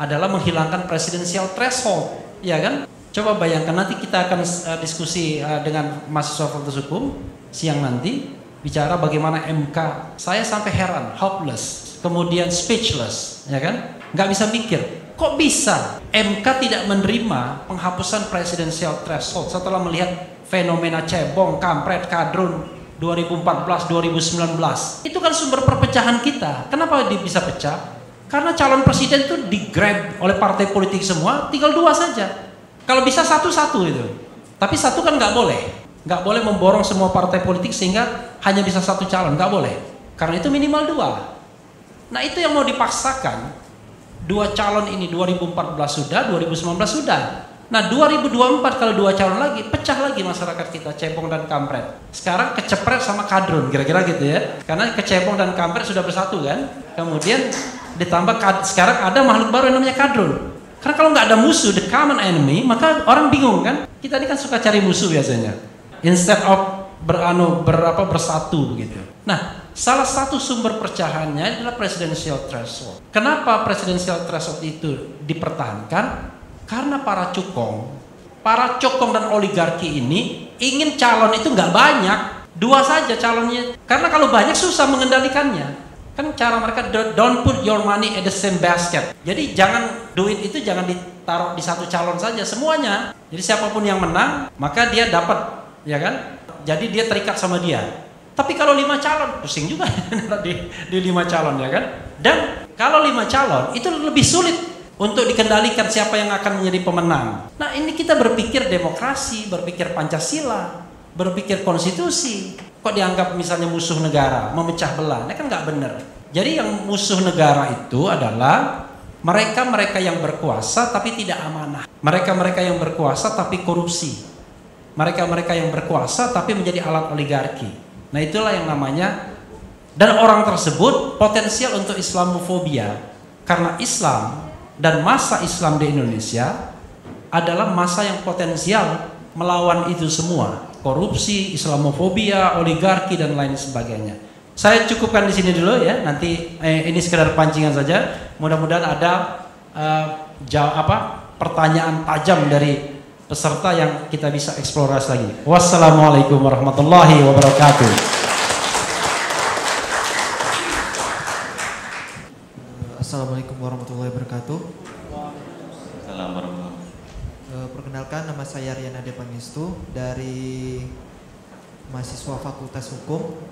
adalah menghilangkan presidensial threshold, ya kan? Coba bayangkan nanti kita akan diskusi dengan mahasiswa Fakultas Hukum siang nanti, bicara bagaimana MK. Saya sampai heran, hopeless, kemudian speechless, ya kan? Nggak bisa mikir. Kok bisa MK tidak menerima penghapusan presidensial threshold setelah melihat fenomena cebong, kampret, kadrun 2014-2019? Itu kan sumber perpecahan kita. Kenapa dia bisa pecah? Karena calon presiden itu di-grab oleh partai politik semua, tinggal 2 saja. Kalau bisa satu-satu itu. Tapi satu kan nggak boleh. Nggak boleh memborong semua partai politik sehingga hanya bisa 1 calon, nggak boleh. Karena itu minimal 2. Nah itu yang mau dipaksakan. 2 calon ini 2014 sudah, 2019 sudah. Nah 2024 kalau 2 calon lagi, pecah lagi masyarakat kita, cebong dan kampret. Sekarang kecepret sama kadrun, kira-kira gitu ya. Karena kecebong dan kampret sudah bersatu kan. Kemudian ditambah sekarang ada makhluk baru yang namanya kadrun. Karena kalau nggak ada musuh, the common enemy, maka orang bingung kan. Kita ini kan suka cari musuh biasanya, instead of bersatu begitu. Nah, salah satu sumber perpecahannya adalah presidensial threshold. Kenapa presidensial threshold itu dipertahankan? Karena para cokong dan oligarki ini ingin calon itu nggak banyak. 2 saja calonnya. Karena kalau banyak susah mengendalikannya. Kan cara mereka, don't put your money at the same basket. Jadi jangan, duit itu jangan ditaruh di satu calon saja, semuanya. Jadi siapapun yang menang, maka dia dapat, ya kan? Jadi dia terikat sama dia. Tapi kalau 5 calon, pusing juga di 5 calon, ya kan? Dan kalau 5 calon itu lebih sulit untuk dikendalikan siapa yang akan menjadi pemenang. Nah, ini kita berpikir demokrasi, berpikir Pancasila, berpikir konstitusi. Kok dianggap misalnya musuh negara, memecah belah? Ini kan nggak benar. Jadi yang musuh negara itu adalah mereka-mereka yang berkuasa tapi tidak amanah. Mereka-mereka yang berkuasa tapi korupsi. Mereka-mereka yang berkuasa tapi menjadi alat oligarki. Nah, itulah yang namanya, dan orang tersebut potensial untuk Islamofobia. Karena Islam dan masa Islam di Indonesia adalah masa yang potensial melawan itu semua. Korupsi, Islamofobia, oligarki dan lain sebagainya. Saya cukupkan di sini dulu ya. Nanti ini sekedar pancingan saja. Mudah-mudahan ada pertanyaan tajam dari peserta yang kita bisa eksplorasi lagi. Wassalamualaikum warahmatullahi wabarakatuh. Assalamualaikum warahmatullahi wabarakatuh. Assalamualaikum. Perkenalkan, nama saya Riana Depangestu dari mahasiswa Fakultas Hukum.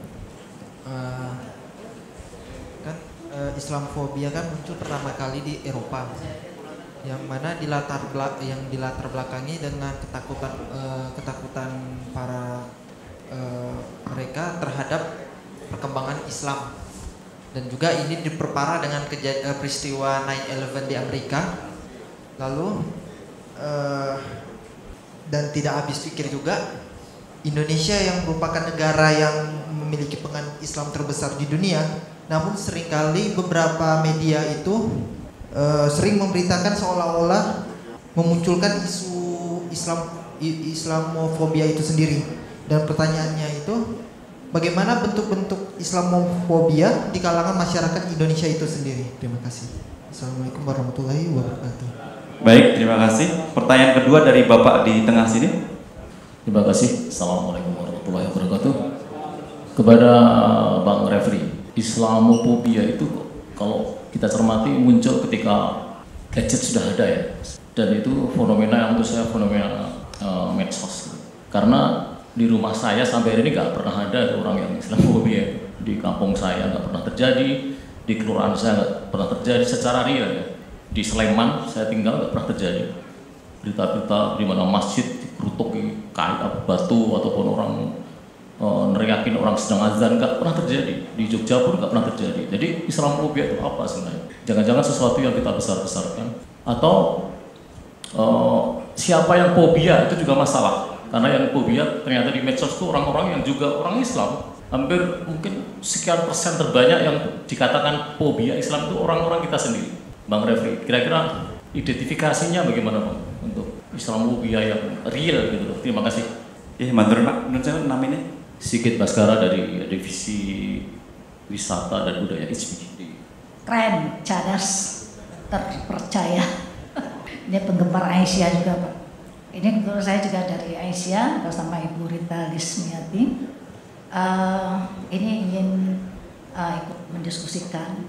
Islamofobia kan muncul pertama kali di Eropa, yang mana dilatar belakangi dengan ketakutan para mereka terhadap perkembangan Islam, dan juga ini diperparah dengan peristiwa 9/11 di Amerika. Lalu dan tidak habis pikir juga, Indonesia yang merupakan negara yang memiliki penganut Islam terbesar di dunia, namun seringkali beberapa media itu sering memberitakan seolah-olah memunculkan isu Islamofobia itu sendiri. Dan pertanyaannya itu, bagaimana bentuk-bentuk Islamofobia di kalangan masyarakat Indonesia itu sendiri? Terima kasih. Assalamualaikum warahmatullahi wabarakatuh. Baik, terima kasih. Pertanyaan kedua dari Bapak di tengah sini. Terima kasih. Assalamualaikum warahmatullahi wabarakatuh. Kepada Bang Refri, Islamofobia itu kalau kita cermati muncul ketika gadget sudah ada ya, dan itu fenomena yang menurut saya fenomena medsos. Karena di rumah saya sampai hari ini nggak pernah ada orang yang Islamofobia. Di kampung saya nggak pernah terjadi, di kelurahan saya nggak pernah terjadi secara real ya. Di Sleman saya tinggal nggak pernah terjadi berita-berita di mana masjid dikerutuki kain batu ataupun orang neriakin orang sedang azan, nggak pernah terjadi. Di Jogja pun nggak pernah terjadi. Jadi Islamofobia itu apa sebenarnya? Jangan-jangan sesuatu yang kita besar-besarkan, atau siapa yang fobia itu juga masalah. Karena yang fobia ternyata di medsos itu orang-orang yang juga orang Islam. Hampir mungkin sekian persen terbanyak yang dikatakan fobia Islam itu orang-orang kita sendiri. Bang Refri, kira-kira identifikasinya bagaimana Bang untuk Islamofobia yang real gitu loh? Terima kasih. Matur menurut saya namanya Sigit Baskara dari Divisi Wisata dan Budaya ISPI. Keren, cerdas, terpercaya. Ini penggemar Aisyah juga Pak. Ini menurut saya juga dari Aisyah bersama Ibu Rita Lismiati. Ini ingin ikut mendiskusikan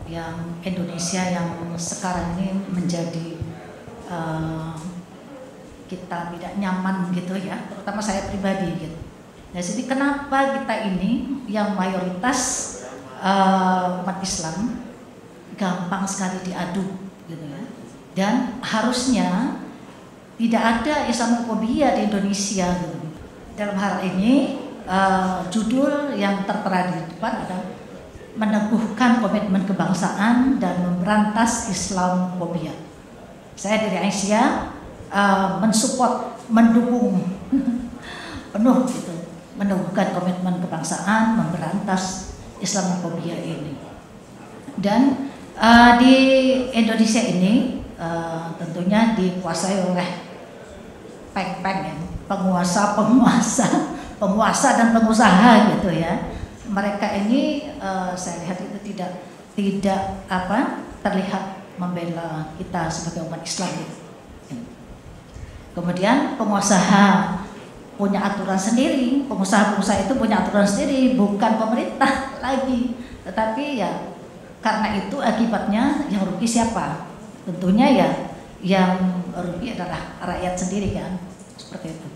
yang Indonesia yang sekarang ini menjadi kita tidak nyaman gitu ya, terutama saya pribadi gitu. Nah, jadi kenapa kita ini yang mayoritas umat Islam gampang sekali diadu gitu ya, dan harusnya tidak ada Islamofobia di Indonesia gitu. Dalam hal ini judul yang tertera di depan adalah meneguhkan komitmen kebangsaan dan memberantas Islamofobia. Saya dari Aisyah mensupport, mendukung penuh gitu, meneguhkan komitmen kebangsaan, memberantas Islamofobia ini. Dan di Indonesia ini tentunya dikuasai oleh peng-peng ya, penguasa dan pengusaha gitu ya. Mereka ini saya lihat itu tidak terlihat membela kita sebagai umat Islam gitu. Kemudian pengusaha punya aturan sendiri, pengusaha-pengusaha itu punya aturan sendiri, bukan pemerintah lagi. Tetapi ya karena itu akibatnya yang rugi siapa? Tentunya ya yang rugi adalah rakyat sendiri kan, seperti itu.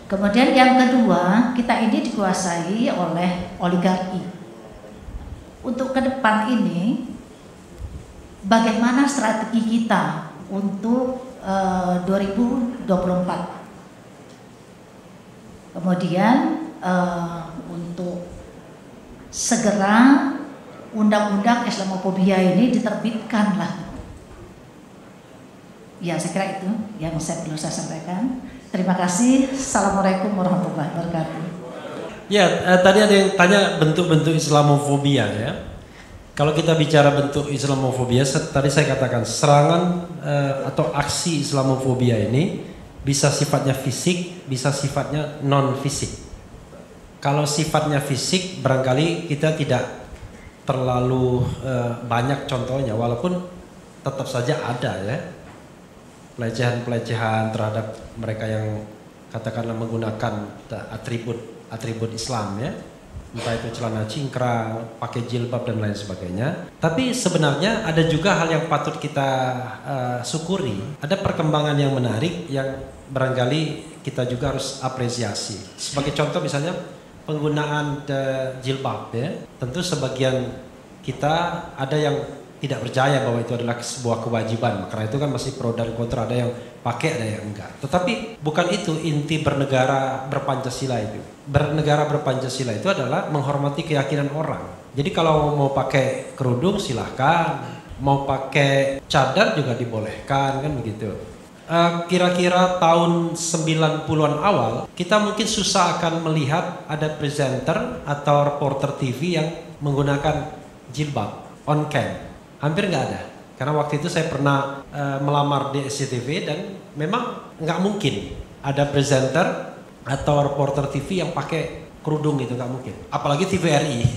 Kemudian yang kedua, kita ini dikuasai oleh oligarki. Untuk ke depan ini, bagaimana strategi kita untuk 2024? Kemudian untuk segera undang-undang Islamofobia ini diterbitkan lah. Ya, saya kira itu yang perlu saya sampaikan. Terima kasih. Assalamualaikum warahmatullahi wabarakatuh. Ya, tadi ada yang tanya bentuk-bentuk Islamofobia ya. Kalau kita bicara bentuk Islamofobia, tadi saya katakan serangan atau aksi Islamofobia ini bisa sifatnya fisik, bisa sifatnya non fisik. Kalau sifatnya fisik, barangkali kita tidak terlalu banyak contohnya, walaupun tetap saja ada ya pelecehan-pelecehan terhadap mereka yang katakanlah menggunakan atribut Islam ya, entah itu celana cingkrang, pakai jilbab dan lain sebagainya. Tapi sebenarnya ada juga hal yang patut kita syukuri. Ada perkembangan yang menarik yang barangkali kita juga harus apresiasi. Sebagai contoh misalnya penggunaan jilbab ya. Tentu sebagian kita ada yang tidak percaya bahwa itu adalah sebuah kewajiban. Karena itu kan masih pro dan kontra, ada yang pakai, ada yang enggak. Tetapi bukan itu inti bernegara berpancasila itu. Bernegara berpancasila itu adalah menghormati keyakinan orang. Jadi kalau mau pakai kerudung silahkan, mau pakai cadar juga dibolehkan, kan begitu. Kira-kira tahun 90-an awal kita mungkin susah akan melihat ada presenter atau reporter TV yang menggunakan jilbab on cam. Hampir nggak ada, karena waktu itu saya pernah melamar di SCTV dan memang nggak mungkin ada presenter atau reporter TV yang pakai kerudung gitu, nggak mungkin. Apalagi TVRI,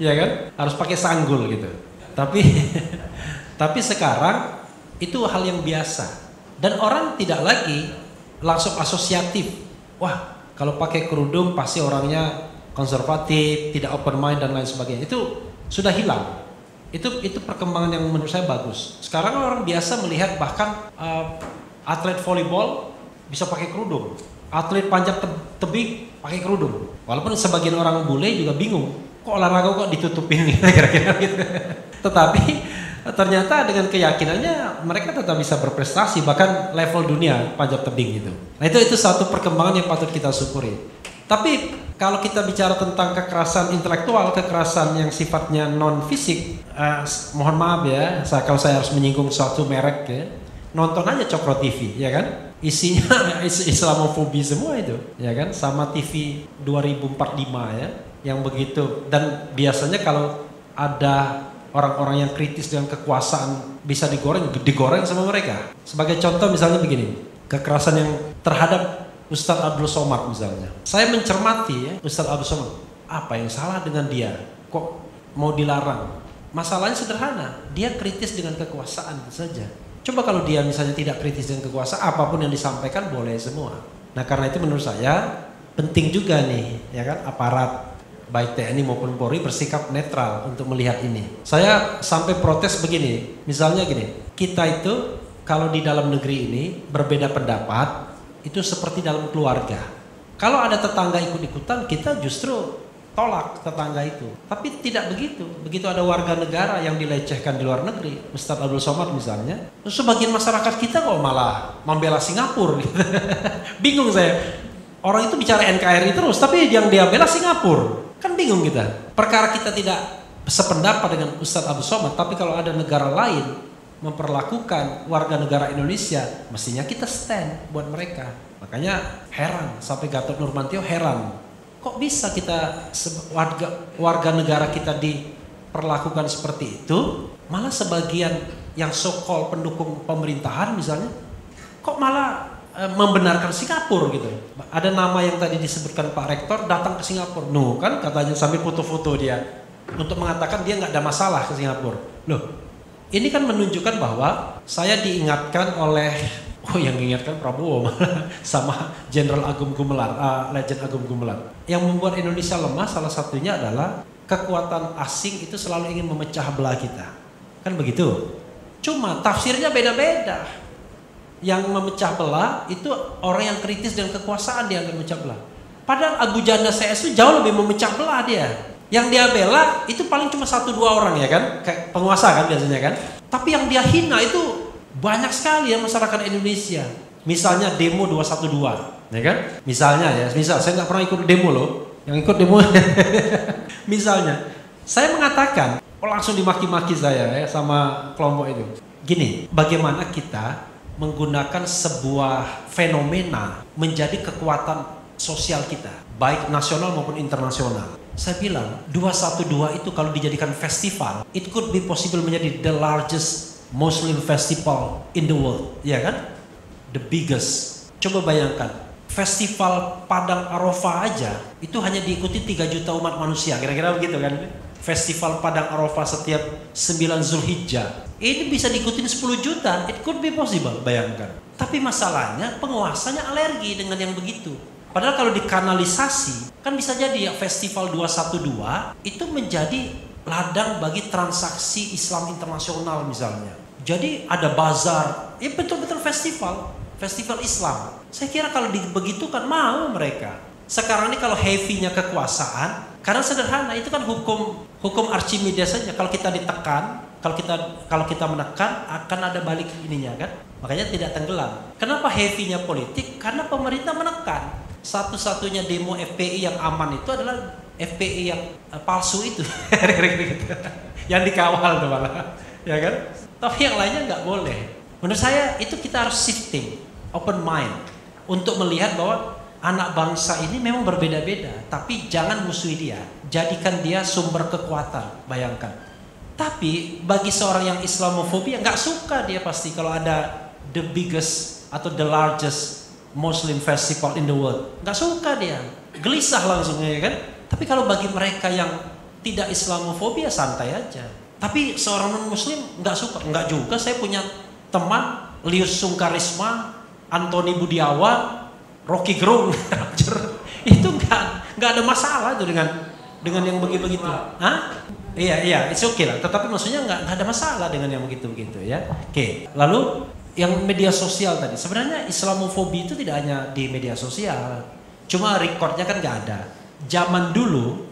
ya kan, harus pakai sanggul gitu. Tapi sekarang itu hal yang biasa dan orang tidak lagi langsung asosiatif. Wah, kalau pakai kerudung pasti orangnya konservatif, tidak open mind dan lain sebagainya. Itu sudah hilang. Itu perkembangan yang menurut saya bagus. Sekarang orang biasa melihat bahkan atlet volleyball bisa pakai kerudung, atlet panjat tebing pakai kerudung. Walaupun sebagian orang bule juga bingung, kok olahraga kok ditutupin kira-kira gitu. Tetapi ternyata dengan keyakinannya mereka tetap bisa berprestasi bahkan level dunia panjat tebing itu. Nah itu satu perkembangan yang patut kita syukuri. Tapi kalau kita bicara tentang kekerasan intelektual, kekerasan yang sifatnya non fisik, mohon maaf ya, kalau saya harus menyinggung suatu merek ya, nonton aja Cokro TV, ya kan? Isinya Islamofobi semua itu, ya kan? Sama TV 2045 ya, yang begitu. Dan biasanya kalau ada orang-orang yang kritis dengan kekuasaan bisa digoreng sama mereka. Sebagai contoh misalnya begini, kekerasan yang terhadap Ustadz Abdul Somad misalnya. Saya mencermati ya, Ustadz Abdul Somad, apa yang salah dengan dia? Kok mau dilarang? Masalahnya sederhana, dia kritis dengan kekuasaan saja. Coba kalau dia misalnya tidak kritis dengan kekuasaan, apapun yang disampaikan boleh semua. Nah karena itu menurut saya penting juga nih, ya kan, aparat baik TNI maupun Polri bersikap netral untuk melihat ini. Saya sampai protes begini, misalnya gini, kita itu kalau di dalam negeri ini berbeda pendapat, itu seperti dalam keluarga. Kalau ada tetangga ikut-ikutan, kita justru tolak tetangga itu. Tapi tidak begitu. Begitu ada warga negara yang dilecehkan di luar negeri, Ustadz Abdul Somad misalnya, terus sebagian masyarakat kita kok malah membela Singapura gitu. Bingung saya. Orang itu bicara NKRI terus, tapi yang dia bela Singapura. Kan bingung kita. Perkara kita tidak sependapat dengan Ustadz Abdul Somad, tapi kalau ada negara lain memperlakukan warga negara Indonesia, mestinya kita stand buat mereka. Makanya heran, sampai Gatot Nurmantio heran, kok bisa kita warga negara kita diperlakukan seperti itu, malah sebagian yang so-called pendukung pemerintahan misalnya, kok malah membenarkan Singapura gitu. Ada nama yang tadi disebutkan Pak Rektor datang ke Singapura, kan katanya sambil foto-foto dia untuk mengatakan dia nggak ada masalah ke Singapura. Loh, ini kan menunjukkan bahwa saya diingatkan oleh Oh, yang mengingatkan Prabowo sama Jenderal Agung Gumelar, Legend Agung Gumelar. Yang membuat Indonesia lemah salah satunya adalah kekuatan asing itu selalu ingin memecah belah kita. Kan begitu? Cuma tafsirnya beda-beda. Yang memecah belah itu orang yang kritis dengan kekuasaan dia akan memecah belah. Padahal Abu Janda CS itu jauh lebih memecah belah dia. Yang dia bela itu paling cuma 1-2 orang ya kan, kayak penguasa kan biasanya kan. Tapi yang dia hina itu banyak sekali ya masyarakat Indonesia. Misalnya demo 212, ya kan? Misalnya ya, saya nggak pernah ikut demo loh. Yang ikut demo, misalnya, saya mengatakan, langsung dimaki-maki saya ya sama kelompok itu. Gini, bagaimana kita menggunakan sebuah fenomena menjadi kekuatan sosial kita, baik nasional maupun internasional. Saya bilang 212 itu kalau dijadikan festival, it could be possible menjadi the largest Muslim festival in the world, ya kan? The biggest. Coba bayangkan, festival Padang Arafah aja itu hanya diikuti 3 juta umat manusia, kira-kira begitu kan? Festival Padang Arafah setiap 9 Zulhijjah, ini bisa diikuti 10 juta, it could be possible, bayangkan. Tapi masalahnya penguasanya alergi dengan yang begitu. Padahal kalau dikanalisasi, kan bisa jadi ya festival 212 itu menjadi ladang bagi transaksi Islam internasional misalnya. Jadi ada bazar, ya betul-betul festival Islam. Saya kira kalau dibegitukan mau mereka. Sekarang ini kalau heavy-nya kekuasaan, karena sederhana itu kan hukum Archimedes saja. Kalau kita ditekan, kalau kita menekan akan ada balik ininya kan. Makanya tidak tenggelam. Kenapa heavy-nya politik? Karena pemerintah menekan. Satu-satunya demo FPI yang aman itu adalah FPI yang palsu itu. Yang dikawal tuh malah, ya kan? Tapi yang lainnya nggak boleh. Menurut saya itu kita harus shifting, open mind untuk melihat bahwa anak bangsa ini memang berbeda-beda, tapi jangan musuhi dia, jadikan dia sumber kekuatan. Bayangkan. Tapi bagi seorang yang Islamofobia nggak suka dia pasti kalau ada the biggest atau the largest Muslim festival in the world, nggak suka dia, gelisah langsung ya kan. Tapi kalau bagi mereka yang tidak Islamofobia santai aja. Tapi seorang non-Muslim nggak suka, nggak juga. Saya punya teman Lius Sungkarisma, Antoni Budiawan, Rocky Gerung, itu nggak ada masalah tuh dengan yang begitu. Hah? Iya, it's okay lah. Tetapi maksudnya nggak ada masalah dengan yang begitu ya. Oke. Lalu yang media sosial tadi, sebenarnya Islamofobia itu tidak hanya di media sosial, cuma recordnya kan nggak ada. Zaman dulu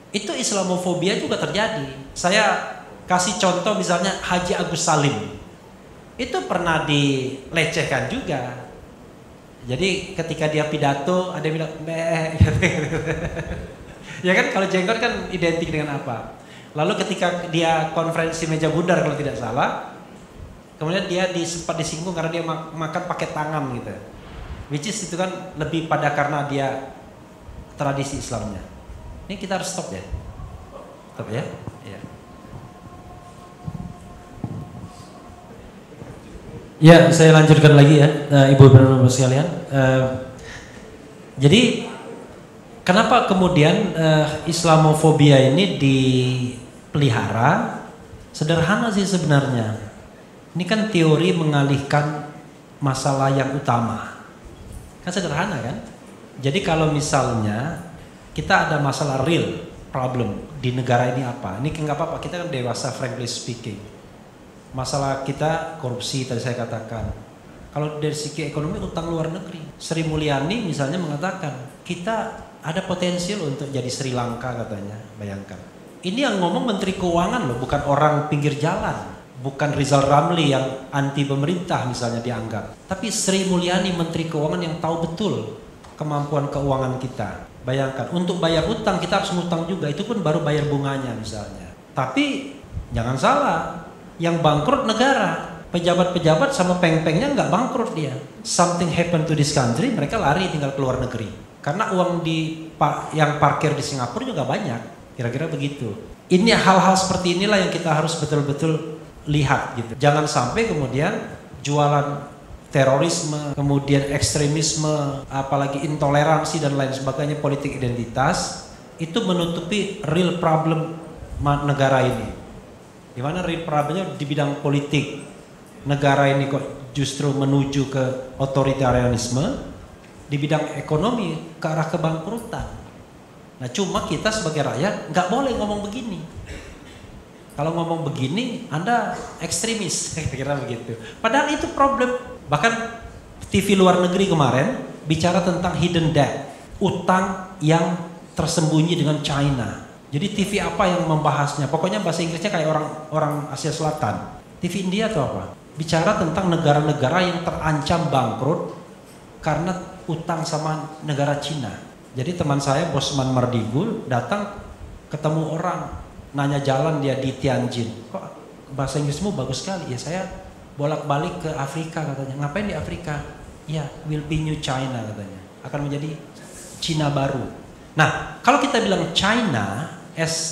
itu Islamofobia juga terjadi. Saya kasih contoh misalnya Haji Agus Salim, itu pernah dilecehkan juga. Jadi ketika dia pidato ada yang bilang ya kan, kalau jenggot kan identik dengan apa. Lalu ketika dia konferensi meja bundar kalau tidak salah, kemudian dia sempat disinggung karena dia makan pakai tangan gitu. Which is itu kan lebih pada karena dia tradisi Islamnya. Ini kita harus stop ya. Stop ya. Ya. Ya, saya lanjutkan lagi ya, Ibu dan Bapak sekalian. Jadi kenapa kemudian Islamofobia ini dipelihara? Sederhana sih sebenarnya. Ini kan teori mengalihkan masalah yang utama. Kan sederhana kan? Jadi kalau misalnya kita ada masalah real problem di negara ini apa? Ini nggak apa-apa, kita kan dewasa, frankly speaking. Masalah kita korupsi tadi saya katakan. Kalau dari segi ekonomi, utang luar negeri. Sri Mulyani misalnya mengatakan kita ada potensial untuk jadi Sri Lanka katanya. Bayangkan. Ini yang ngomong Menteri Keuangan loh, bukan orang pinggir jalan. Bukan Rizal Ramli yang anti pemerintah misalnya dianggap. Tapi Sri Mulyani Menteri Keuangan yang tahu betul kemampuan keuangan kita. Bayangkan, untuk bayar utang kita harus ngutang juga. Itu pun baru bayar bunganya misalnya. Tapi jangan salah, yang bangkrut negara. Pejabat-pejabat sama peng-pengnya nggak bangkrut dia. Something happen to this country, mereka lari tinggal ke luar negeri. Karena uang yang parkir di Singapura juga banyak. Kira-kira begitu. Ini hal-hal seperti inilah yang kita harus betul-betul lihat gitu. Jangan sampai kemudian jualan terorisme, kemudian ekstremisme, apalagi intoleransi dan lain sebagainya, politik identitas, itu menutupi real problem negara ini. Di mana real problemnya di bidang politik. Negara ini kok justru menuju ke otoritarianisme, di bidang ekonomi ke arah kebangkrutan. Nah cuma kita sebagai rakyat nggak boleh ngomong begini. Kalau ngomong begini, Anda ekstremis, kira-kira begitu. Padahal itu problem. Bahkan TV luar negeri kemarin bicara tentang hidden debt, utang yang tersembunyi dengan China. Jadi TV apa yang membahasnya? Pokoknya bahasa Inggrisnya kayak orang Asia Selatan. TV India atau apa? Bicara tentang negara-negara yang terancam bangkrut karena utang sama negara Cina. Jadi teman saya Bosman Mardigul datang ketemu orang, nanya jalan dia di Tianjin. Kok bahasa Inggrismu bagus sekali? Ya saya bolak-balik ke Afrika katanya. Ngapain di Afrika? Ya, will be new China katanya. Akan menjadi Cina baru. Nah, kalau kita bilang China as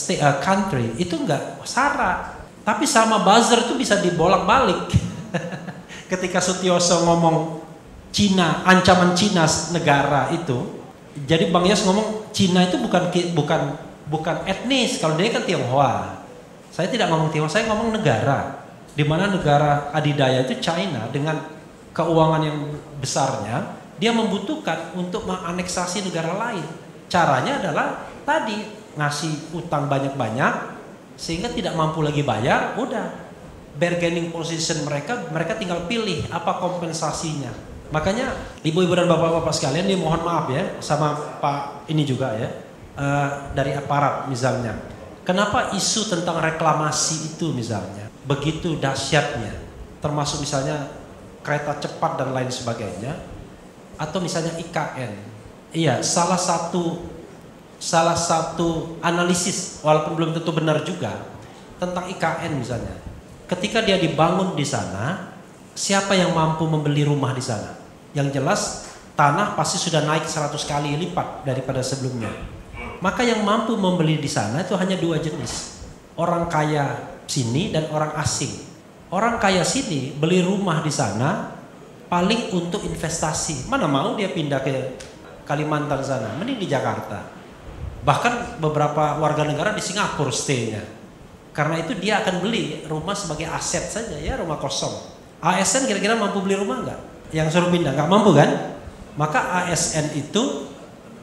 a country itu enggak syarat. Tapi sama buzzer itu bisa dibolak-balik. Ketika Sutioso ngomong Cina, ancaman Cina negara itu, jadi Bang Yos ngomong Cina itu bukan etnis. Kalau dia kan Tionghoa. Saya tidak ngomong Tionghoa, saya ngomong negara. Di mana negara adidaya itu China dengan keuangan yang besarnya, dia membutuhkan untuk menganeksasi negara lain. Caranya adalah tadi ngasih utang banyak-banyak sehingga tidak mampu lagi bayar, udah bargaining position mereka tinggal pilih apa kompensasinya. Makanya ibu-ibu dan bapak-bapak sekalian, dia mohon maaf ya sama Pak ini juga ya, dari aparat misalnya. Kenapa isu tentang reklamasi itu misalnya begitu dahsyatnya, termasuk misalnya kereta cepat dan lain sebagainya, atau misalnya IKN. Iya, salah satu analisis walaupun belum tentu benar juga tentang IKN misalnya. Ketika dia dibangun di sana, siapa yang mampu membeli rumah di sana? Yang jelas tanah pasti sudah naik 100 kali lipat daripada sebelumnya. Maka yang mampu membeli di sana itu hanya dua jenis. Orang kaya sini dan orang asing. Orang kaya sini beli rumah di sana paling untuk investasi. Mana mau dia pindah ke Kalimantan sana, mending di Jakarta. Bahkan beberapa warga negara di Singapura stay-nya. Karena itu dia akan beli rumah sebagai aset saja ya, rumah kosong. ASN kira-kira mampu beli rumah enggak? Yang suruh pindah nggak mampu kan? Maka ASN itu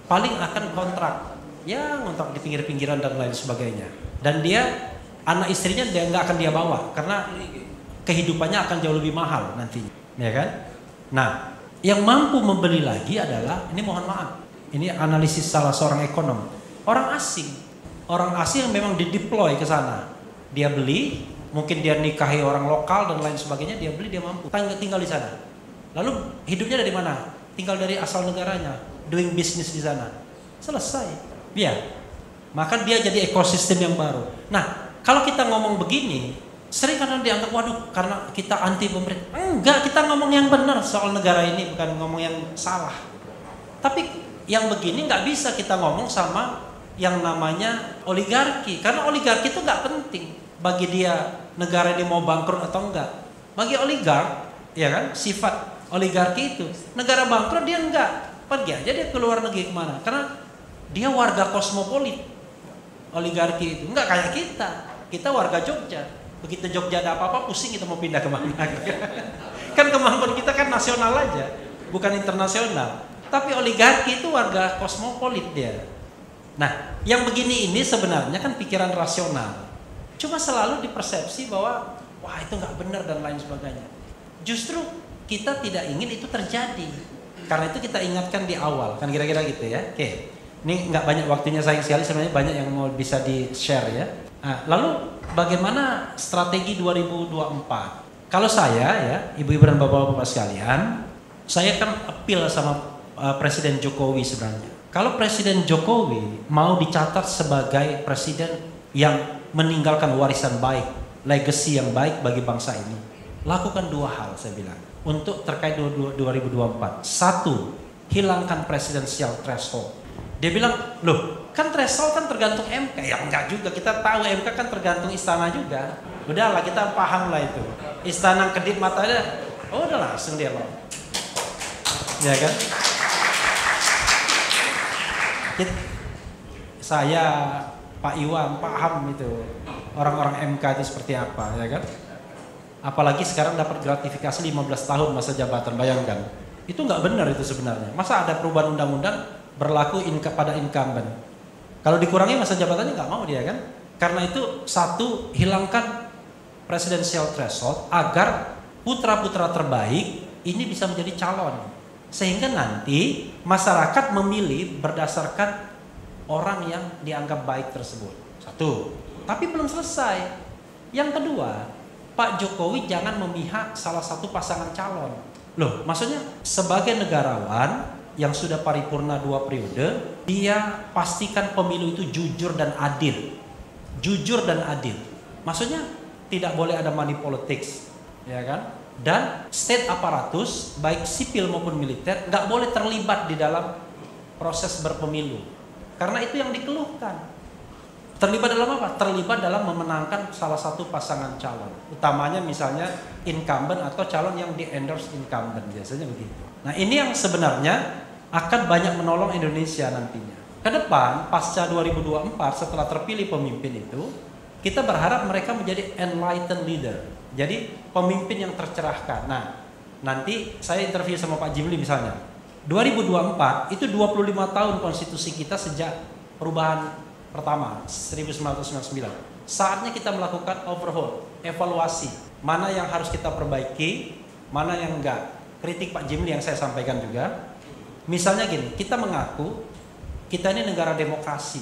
paling akan kontrak, ya ngontrak di pinggir-pinggiran dan lain sebagainya. Dan dia anak istrinya dia nggak akan dia bawa karena kehidupannya akan jauh lebih mahal nantinya, ya kan? Nah, yang mampu membeli lagi adalah, ini mohon maaf, ini analisis salah seorang ekonom, orang asing yang memang dideploy ke sana, dia beli, mungkin dia nikahi orang lokal dan lain sebagainya, dia beli, dia mampu tinggal di sana. Lalu hidupnya dari mana? Tinggal dari asal negaranya, doing business di sana. Selesai. Ya. Maka dia jadi ekosistem yang baru. Nah, kalau kita ngomong begini, sering karena dianggap waduh karena kita anti pemerintah. Enggak, kita ngomong yang benar soal negara ini, bukan ngomong yang salah. Tapi yang begini nggak bisa kita ngomong sama yang namanya oligarki, karena oligarki itu nggak penting bagi dia negara ini mau bangkrut atau enggak. Bagi oligark, ya kan, sifat oligarki itu negara bangkrut dia enggak, pergi aja dia ke luar negeri kemana, karena dia warga kosmopolit. Oligarki itu enggak kayak kita warga Jogja, begitu Jogja ada apa-apa pusing kita mau pindah kemana. Kan kemampuan kita kan nasional aja, bukan internasional. Tapi oligarki itu warga kosmopolit dia. Nah, yang begini ini sebenarnya kan pikiran rasional, cuma selalu dipersepsi bahwa wah itu nggak benar dan lain sebagainya. Justru kita tidak ingin itu terjadi. Karena itu kita ingatkan di awal, kan kira-kira gitu ya. Oke, ini nggak banyak waktunya sayang sekali, sebenarnya banyak yang mau bisa di-share ya. Nah, lalu bagaimana strategi 2024? Kalau saya ya, ibu-ibu dan bapak-bapak sekalian, saya kan appeal sama Presiden Jokowi sebenarnya. Kalau Presiden Jokowi mau dicatat sebagai presiden yang meninggalkan warisan baik, legacy yang baik bagi bangsa ini, lakukan dua hal saya bilang untuk terkait 2024. Satu, hilangkan presidensial threshold. Dia bilang, loh kan threshold kan tergantung MK. Ya enggak juga, kita tahu MK kan tergantung istana juga. Udahlah kita paham lah itu. Istana kedip matanya, oh udah langsung dia loh. Ya kan? Saya, Pak Iwan, paham itu orang-orang MK itu seperti apa, ya kan? Apalagi sekarang dapat gratifikasi 15 tahun masa jabatan, bayangkan. Itu nggak benar itu sebenarnya. Masa ada perubahan undang-undang berlaku pada incumbent? Kalau dikurangi masa jabatannya nggak mau dia kan? Karena itu satu, hilangkan presidential threshold agar putra-putra terbaik ini bisa menjadi calon. Sehingga nanti masyarakat memilih berdasarkan orang yang dianggap baik tersebut. Satu. Tapi belum selesai. Yang kedua, Pak Jokowi jangan memihak salah satu pasangan calon. Loh, maksudnya sebagai negarawan yang sudah paripurna 2 periode, dia pastikan pemilu itu jujur dan adil. Jujur dan adil. Maksudnya tidak boleh ada money politics, ya kan? Dan state aparatus baik sipil maupun militer nggak boleh terlibat di dalam proses berpemilu. Karena itu yang dikeluhkan. Terlibat dalam apa? Terlibat dalam memenangkan salah satu pasangan calon. Utamanya misalnya incumbent atau calon yang di-endorse incumbent, biasanya begitu. Nah, ini yang sebenarnya akan banyak menolong Indonesia nantinya. Ke depan, pasca 2024 setelah terpilih pemimpin itu, kita berharap mereka menjadi enlightened leader. Jadi pemimpin yang tercerahkan. Nah, nanti saya interview sama Pak Jimli misalnya. 2024 itu 25 tahun konstitusi kita sejak perubahan pertama 1999. Saatnya kita melakukan overhaul, evaluasi. Mana yang harus kita perbaiki, mana yang enggak. Kritik Pak Jimli yang saya sampaikan juga. Misalnya gini, kita mengaku kita ini negara demokrasi,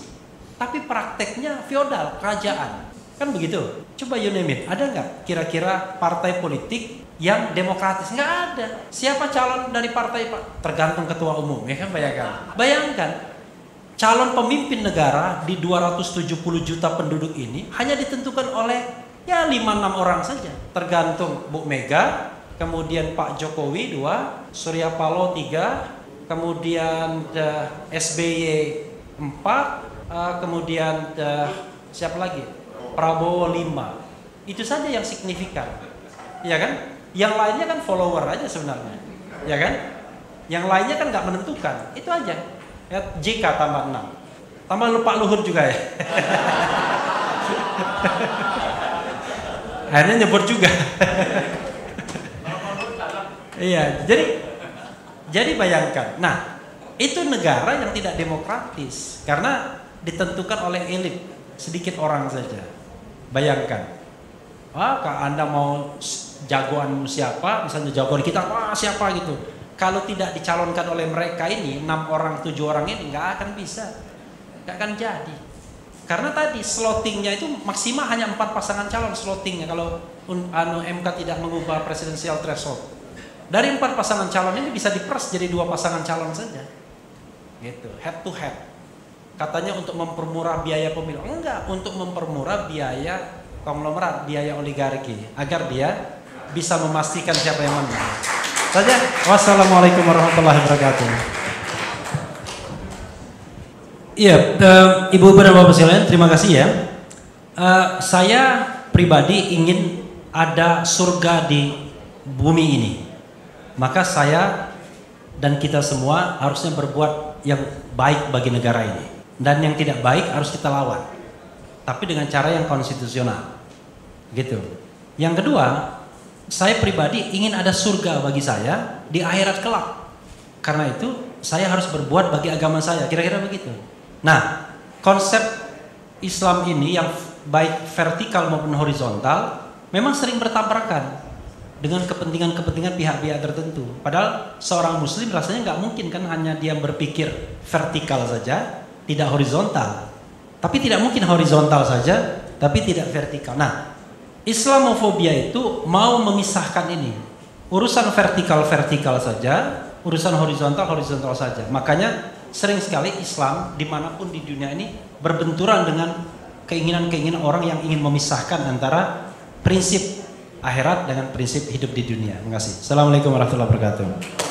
tapi prakteknya feodal, kerajaan. Kan begitu? Coba you name it, ada nggak kira-kira partai politik yang demokratis? Nggak ada. Siapa calon dari partai Pak? Tergantung ketua umum, ya kan, bayangkan. Bayangkan, calon pemimpin negara di 270 juta penduduk ini hanya ditentukan oleh ya 5-6 orang saja. Tergantung Bu Mega, kemudian Pak Jokowi 2, Surya Paloh 3, kemudian SBY 4, kemudian siapa lagi? Prabowo 5. Itu saja yang signifikan. Ya kan? Yang lainnya kan follower aja sebenarnya. Ya kan? Yang lainnya kan nggak menentukan. Itu aja. Ya, JK tambah 6. Tambah lupa Luhut juga ya. Akhirnya nyebut juga. Iya, jadi bayangkan. Nah, itu negara yang tidak demokratis karena ditentukan oleh elit, sedikit orang saja. Bayangkan. Wah, kalau Anda mau jagoan siapa, misalnya jagoan kita, wah siapa gitu. Kalau tidak dicalonkan oleh mereka ini, 6 orang, 7 orang ini nggak akan bisa. Nggak akan jadi. Karena tadi slottingnya itu maksimal hanya 4 pasangan calon slottingnya kalau MK tidak mengubah presidensial threshold. Dari 4 pasangan calon ini bisa diperas jadi 2 pasangan calon saja. Gitu, head to head. Katanya untuk mempermurah biaya pemilu. Enggak, untuk mempermurah biaya konglomerat, biaya oligarki agar dia bisa memastikan siapa yang menang. Saja. Wassalamualaikum warahmatullahi wabarakatuh. Iya, Ibu dan Bapak sekalian, terima kasih ya. Saya pribadi ingin ada surga di bumi ini. Maka saya dan kita semua harusnya berbuat yang baik bagi negara ini. Dan yang tidak baik harus kita lawan. Tapi dengan cara yang konstitusional. Gitu. Yang kedua, saya pribadi ingin ada surga bagi saya di akhirat kelak. Karena itu saya harus berbuat bagi agama saya. Kira-kira begitu. Nah, konsep Islam ini yang baik vertikal maupun horizontal memang sering bertabrakan dengan kepentingan-kepentingan pihak-pihak tertentu. Padahal seorang muslim rasanya nggak mungkin kan hanya dia berpikir vertikal saja, tidak horizontal. Tapi tidak mungkin horizontal saja, tapi tidak vertikal. Nah, Islamofobia itu mau memisahkan ini. Urusan vertikal-vertikal saja, urusan horizontal saja. Makanya sering sekali Islam dimanapun di dunia ini berbenturan dengan keinginan-keinginan orang yang ingin memisahkan antara prinsip akhirat dengan prinsip hidup di dunia. Terima kasih. Assalamualaikum warahmatullahi wabarakatuh.